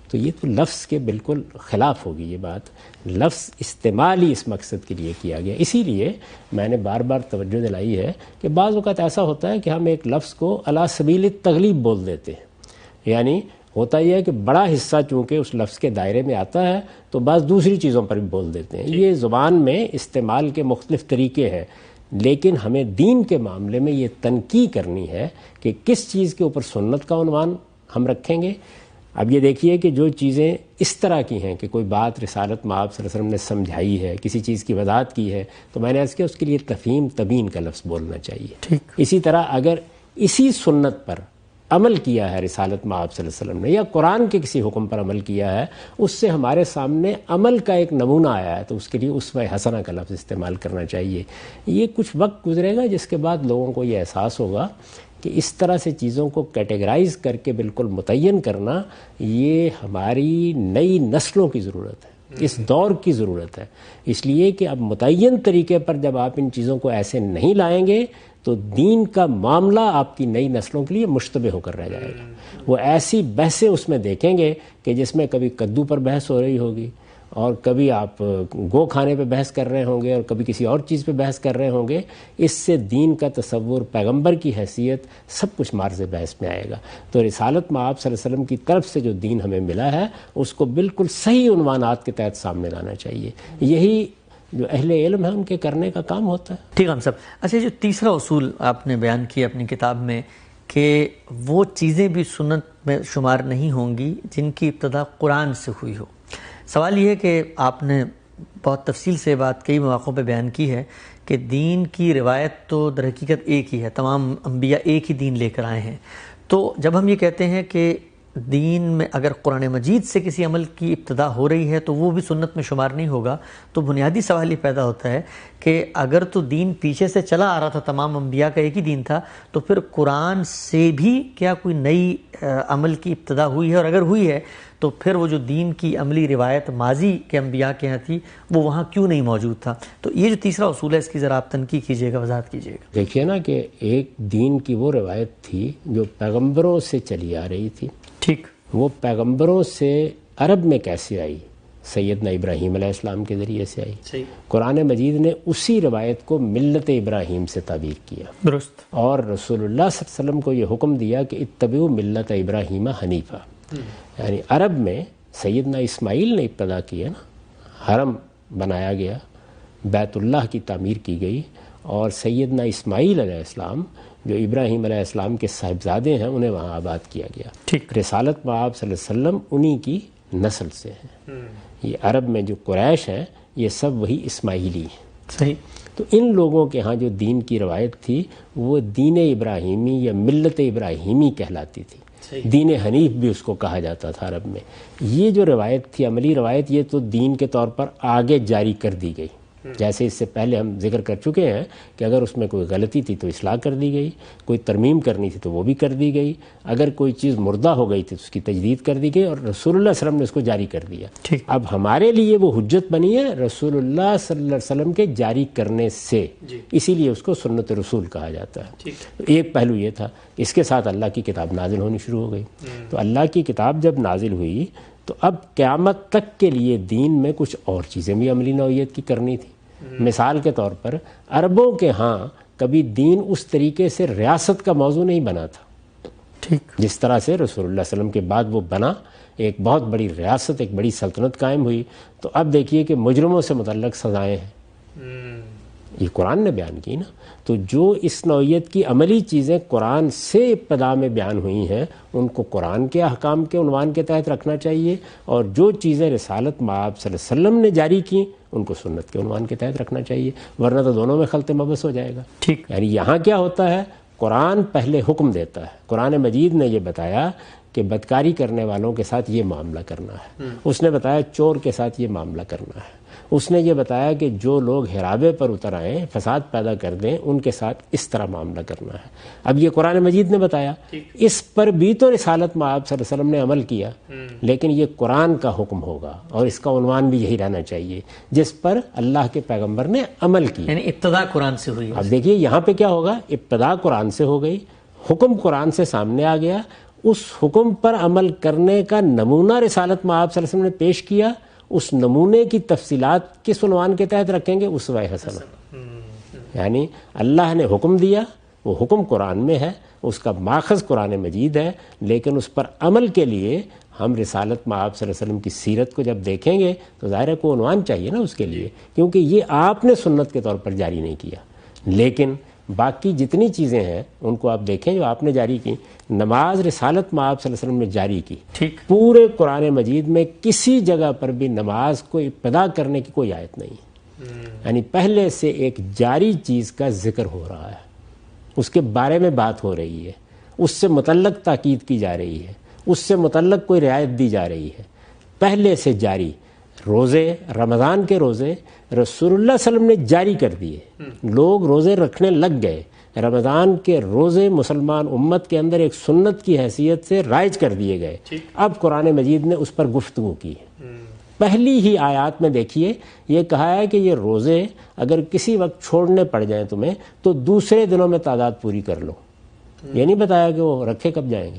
تو یہ تو لفظ کے بالکل خلاف ہوگی یہ بات. لفظ استعمال ہی اس مقصد کے لیے کیا گیا. اسی لیے میں نے بار بار توجہ دلائی ہے کہ بعض اوقات ایسا ہوتا ہے کہ ہم ایک لفظ کو علی سبیل التغلیب بول دیتے ہیں. یعنی ہوتا یہ ہے کہ بڑا حصہ چونکہ اس لفظ کے دائرے میں آتا ہے تو بعض دوسری چیزوں پر بھی بول دیتے ہیں. یہ زبان میں استعمال کے مختلف طریقے ہیں, لیکن ہمیں دین کے معاملے میں یہ تنقیح کرنی ہے کہ کس چیز کے اوپر سنت کا عنوان ہم رکھیں گے. اب یہ دیکھیے کہ جو چیزیں اس طرح کی ہیں کہ کوئی بات رسالت مآب صلی اللہ علیہ وسلم نے سمجھائی ہے, کسی چیز کی وضاحت کی ہے, تو میں نے عرض کیا اس کے لیے تفہیم تبیین کا لفظ بولنا چاہیے. اسی طرح اگر اسی سنت پر عمل کیا ہے رسالت مآب صلی اللہ علیہ وسلم نے, یا قرآن کے کسی حکم پر عمل کیا ہے, اس سے ہمارے سامنے عمل کا ایک نمونہ آیا ہے, تو اس کے لیے اسوہ حسنہ کا لفظ استعمال کرنا چاہیے. یہ کچھ وقت گزرے گا جس کے بعد لوگوں کو یہ احساس ہوگا کہ اس طرح سے چیزوں کو کیٹیگرائز کر کے بالکل متعین کرنا یہ ہماری نئی نسلوں کی ضرورت ہے, اس دور کی ضرورت ہے. اس لیے کہ اب متعین طریقے پر جب آپ ان چیزوں کو ایسے نہیں لائیں گے تو دین کا معاملہ آپ کی نئی نسلوں کے لیے مشتبہ ہو کر رہ جائے گا. وہ ایسی بحثیں اس میں دیکھیں گے کہ جس میں کبھی کدو پر بحث ہو رہی ہوگی, اور کبھی آپ گو کھانے پہ بحث کر رہے ہوں گے, اور کبھی کسی اور چیز پہ بحث کر رہے ہوں گے. اس سے دین کا تصور, پیغمبر کی حیثیت, سب کچھ مارز بحث میں آئے گا. تو رسالت مآب صلی اللہ علیہ وسلم کی طرف سے جو دین ہمیں ملا ہے اس کو بالکل صحیح عنوانات کے تحت سامنے لانا چاہیے. یہی جو اہل علم ہے ان کے کرنے کا کام ہوتا ہے. ٹھیک ہے ہم سب. اچھا, جو تیسرا اصول آپ نے بیان کیا اپنی کتاب میں کہ وہ چیزیں بھی سنت میں شمار نہیں ہوں گی جن کی ابتدا قرآن سے ہوئی ہو. سوال یہ ہے کہ آپ نے بہت تفصیل سے بات کئی مواقعوں پہ بیان کی ہے کہ دین کی روایت تو در حقیقت ایک ہی ہے, تمام انبیاء ایک ہی دین لے کر آئے ہیں. تو جب ہم یہ کہتے ہیں کہ دین میں اگر قرآن مجید سے کسی عمل کی ابتدا ہو رہی ہے تو وہ بھی سنت میں شمار نہیں ہوگا. تو بنیادی سوال یہ پیدا ہوتا ہے کہ اگر تو دین پیچھے سے چلا آ رہا تھا، تمام انبیاء کا ایک ہی دین تھا، تو پھر قرآن سے بھی کیا کوئی نئی عمل کی ابتدا ہوئی ہے؟ اور اگر ہوئی ہے تو پھر وہ جو دین کی عملی روایت ماضی کے انبیاء کے یہاں تھی وہ وہاں کیوں نہیں موجود تھا؟ تو یہ جو تیسرا اصول ہے اس کی ذرا آپ تنقید کیجیے گا، وضاحت کیجیے گا. دیکھیے نا کہ ایک دین کی وہ روایت تھی جو پیغمبروں سے چلی آ رہی تھی. ٹھیک. وہ پیغمبروں سے عرب میں کیسے آئی؟ سیدنا ابراہیم علیہ السلام کے ذریعے سے آئی. صحیح. قرآن مجید نے اسی روایت کو ملت ابراہیم سے تعبیر کیا. درست. اور رسول اللہ صلی اللہ علیہ وسلم کو یہ حکم دیا کہ اتبعوا ملت ابراہیم حنیفہ. یعنی عرب میں سیدنا اسماعیل نے ابتدا کیا نا، حرم بنایا گیا، بیت اللہ کی تعمیر کی گئی، اور سیدنا اسماعیل علیہ السلام جو ابراہیم علیہ السلام کے صاحبزادے ہیں انہیں وہاں آباد کیا گیا. ٹھیک. رسالت مآب صلی اللہ علیہ وسلم انہی کی نسل سے ہیں. یہ عرب میں جو قریش ہیں یہ سب وہی اسماعیلی ہیں. صحیح. تو ان لوگوں کے ہاں جو دین کی روایت تھی وہ دین ابراہیمی یا ملت ابراہیمی کہلاتی تھی. دین حنیف بھی اس کو کہا جاتا تھا عرب میں. یہ جو روایت تھی، عملی روایت، یہ تو دین کے طور پر آگے جاری کر دی گئی. جیسے اس سے پہلے ہم ذکر کر چکے ہیں کہ اگر اس میں کوئی غلطی تھی تو اصلاح کر دی گئی، کوئی ترمیم کرنی تھی تو وہ بھی کر دی گئی، اگر کوئی چیز مردہ ہو گئی تھی تو اس کی تجدید کر دی گئی، اور رسول اللہ صلی اللہ علیہ وسلم نے اس کو جاری کر دیا. اب ہمارے لیے وہ حجت بنی ہے رسول اللہ صلی اللہ علیہ وسلم کے جاری کرنے سے، اسی لیے اس کو سنت رسول کہا جاتا ہے. ایک پہلو یہ تھا. اس کے ساتھ اللہ کی کتاب نازل ہونی شروع ہو گئی. تو اللہ کی کتاب جب نازل ہوئی تو اب قیامت تک کے لیے دین میں کچھ اور چیزیں بھی عملی نوعیت کی کرنی تھی. مثال کے طور پر عربوں کے ہاں کبھی دین اس طریقے سے ریاست کا موضوع نہیں بنا تھا. ٹھیک. جس طرح سے رسول اللہ صلی اللہ علیہ وسلم کے بعد وہ بنا، ایک بہت بڑی ریاست، ایک بڑی سلطنت قائم ہوئی. تو اب دیکھیے کہ مجرموں سے متعلق سزائیں ہیں، یہ قرآن نے بیان کی نا. تو جو اس نوعیت کی عملی چیزیں قرآن سے ابتدا میں بیان ہوئی ہیں ان کو قرآن کے احکام کے عنوان کے تحت رکھنا چاہیے، اور جو چیزیں رسالت مآب صلی اللہ علیہ وسلم نے جاری کی ان کو سنت کے عنوان کے تحت رکھنا چاہیے، ورنہ تو دونوں میں خلط مبس ہو جائے گا. ٹھیک. یعنی یہاں کیا ہوتا ہے، قرآن پہلے حکم دیتا ہے. قرآن مجید نے یہ بتایا کہ بدکاری کرنے والوں کے ساتھ یہ معاملہ کرنا ہے. اس نے بتایا چور کے ساتھ یہ معاملہ کرنا ہے. اس نے یہ بتایا کہ جو لوگ حرابے پر اتر آئیں، فساد پیدا کر دیں، ان کے ساتھ اس طرح معاملہ کرنا ہے. اب یہ قرآن مجید نے بتایا. اس پر بھی تو رسالت مآب صلی اللہ علیہ وسلم نے عمل کیا، لیکن یہ قرآن کا حکم ہوگا اور اس کا عنوان بھی یہی رہنا چاہیے جس پر اللہ کے پیغمبر نے عمل کیا. یعنی ابتدا قرآن سے ہوئی. اب دیکھیے یہاں پہ کیا ہوگا، ابتدا قرآن سے ہو گئی، حکم قرآن سے سامنے آ گیا، اس حکم پر عمل کرنے کا نمونہ رسالت مآب صلی اللہ علیہ وسلم نے پیش کیا. اس نمونے کی تفصیلات کس عنوان کے تحت رکھیں گے، اسوہ حسنہ. یعنی اللہ نے حکم دیا، وہ حکم قرآن میں ہے، اس کا ماخذ قرآن مجید ہے، لیکن اس پر عمل کے لیے ہم رسالت مآب صلی اللہ علیہ وسلم کی سیرت کو جب دیکھیں گے تو ظاہر ہے کوئی عنوان چاہیے نا اس کے لیے، کیونکہ یہ آپ نے سنت کے طور پر جاری نہیں کیا. لیکن باقی جتنی چیزیں ہیں ان کو آپ دیکھیں جو آپ نے جاری کی. نماز رسالت مآب صلی اللہ علیہ وسلم نے جاری کی. ٹھیک. پورے قرآن مجید میں کسی جگہ پر بھی نماز کو ابتدا کرنے کی کوئی آیت نہیں. یعنی پہلے سے ایک جاری چیز کا ذکر ہو رہا ہے، اس کے بارے میں بات ہو رہی ہے، اس سے متعلق تاکید کی جا رہی ہے، اس سے متعلق کوئی رعایت دی جا رہی ہے، پہلے سے جاری. روزے، رمضان کے روزے رسول اللہ صلی اللہ علیہ وسلم نے جاری کر دیے، لوگ روزے رکھنے لگ گئے. رمضان کے روزے مسلمان امت کے اندر ایک سنت کی حیثیت سے رائج کر دیے گئے. اب قرآن مجید نے اس پر گفتگو کی. پہلی ہی آیات میں دیکھیے یہ کہا ہے کہ یہ روزے اگر کسی وقت چھوڑنے پڑ جائیں تمہیں تو دوسرے دنوں میں تعداد پوری کر لو. یہ نہیں بتایا کہ وہ رکھے کب جائیں گے،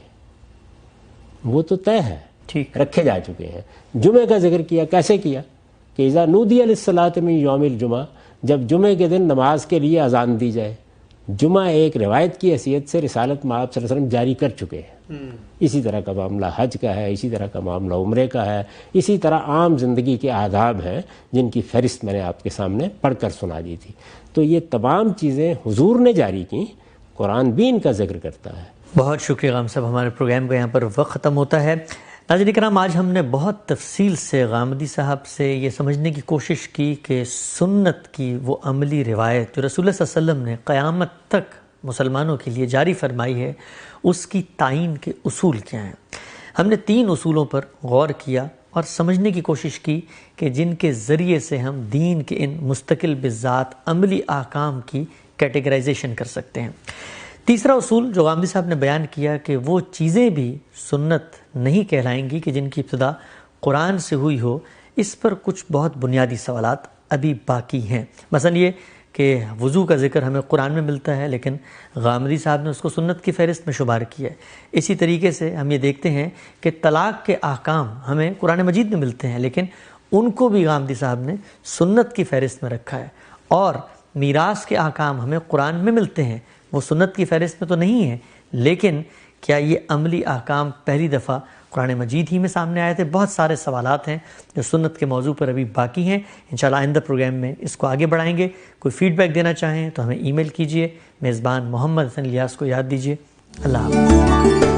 وہ تو طے ہے، رکھے جا چکے ہیں. جمعے کا ذکر کیا، کیسے کیا کہ اذا نودی للصلاۃ من یوم الجمعہ، جب جمعے کے دن نماز کے لیے اذان دی جائے. جمعہ ایک روایت کی حیثیت سے رسالت مآب صلی اللہ علیہ وسلم جاری کر چکے ہیں. اسی طرح کا معاملہ حج کا ہے، اسی طرح کا معاملہ عمرے کا ہے، اسی طرح عام زندگی کے آداب ہیں جن کی فہرست میں نے آپ کے سامنے پڑھ کر سنا دی تھی. تو یہ تمام چیزیں حضور نے جاری کی، قرآن بھی ان کا ذکر کرتا ہے. بہت شکریہ غام صاحب. ہمارے پروگرام کا یہاں پر وقت ختم ہوتا ہے. ناظرین کرام، آج ہم نے بہت تفصیل سے غامدی صاحب سے یہ سمجھنے کی کوشش کی کہ سنت کی وہ عملی روایت جو رسول اللہ صلی اللہ علیہ وسلم نے قیامت تک مسلمانوں کے لیے جاری فرمائی ہے، اس کی تعین کے اصول کیا ہیں. ہم نے 3 اصولوں پر غور کیا اور سمجھنے کی کوشش کی کہ جن کے ذریعے سے ہم دین کے ان مستقل بذات عملی احکام کی کیٹیگرائزیشن کر سکتے ہیں۔ تیسرا اصول جو غامدی صاحب نے بیان کیا کہ وہ چیزیں بھی سنت نہیں کہلائیں گی کہ جن کی ابتدا قرآن سے ہوئی ہو، اس پر کچھ بہت بنیادی سوالات ابھی باقی ہیں۔ مثلا یہ کہ وضو کا ذکر ہمیں قرآن میں ملتا ہے لیکن غامدی صاحب نے اس کو سنت کی فہرست میں شمار کیا ہے۔ اسی طریقے سے ہم یہ دیکھتے ہیں کہ طلاق کے احکام ہمیں قرآن مجید میں ملتے ہیں لیکن ان کو بھی غامدی صاحب نے سنت کی فہرست میں رکھا ہے، اور میراث کے احکام ہمیں قرآن میں ملتے ہیں، وہ سنت کی فہرست میں تو نہیں ہے، لیکن کیا یہ عملی احکام پہلی دفعہ قرآن مجید ہی میں سامنے آئے تھے؟ بہت سارے سوالات ہیں جو سنت کے موضوع پر ابھی باقی ہیں۔ انشاءاللہ آئندہ پروگرام میں اس کو آگے بڑھائیں گے۔ کوئی فیڈ بیک دینا چاہیں تو ہمیں ای میل کیجئے۔ میزبان محمد حسن الیاس کو یاد دیجئے۔ اللہ حافظ۔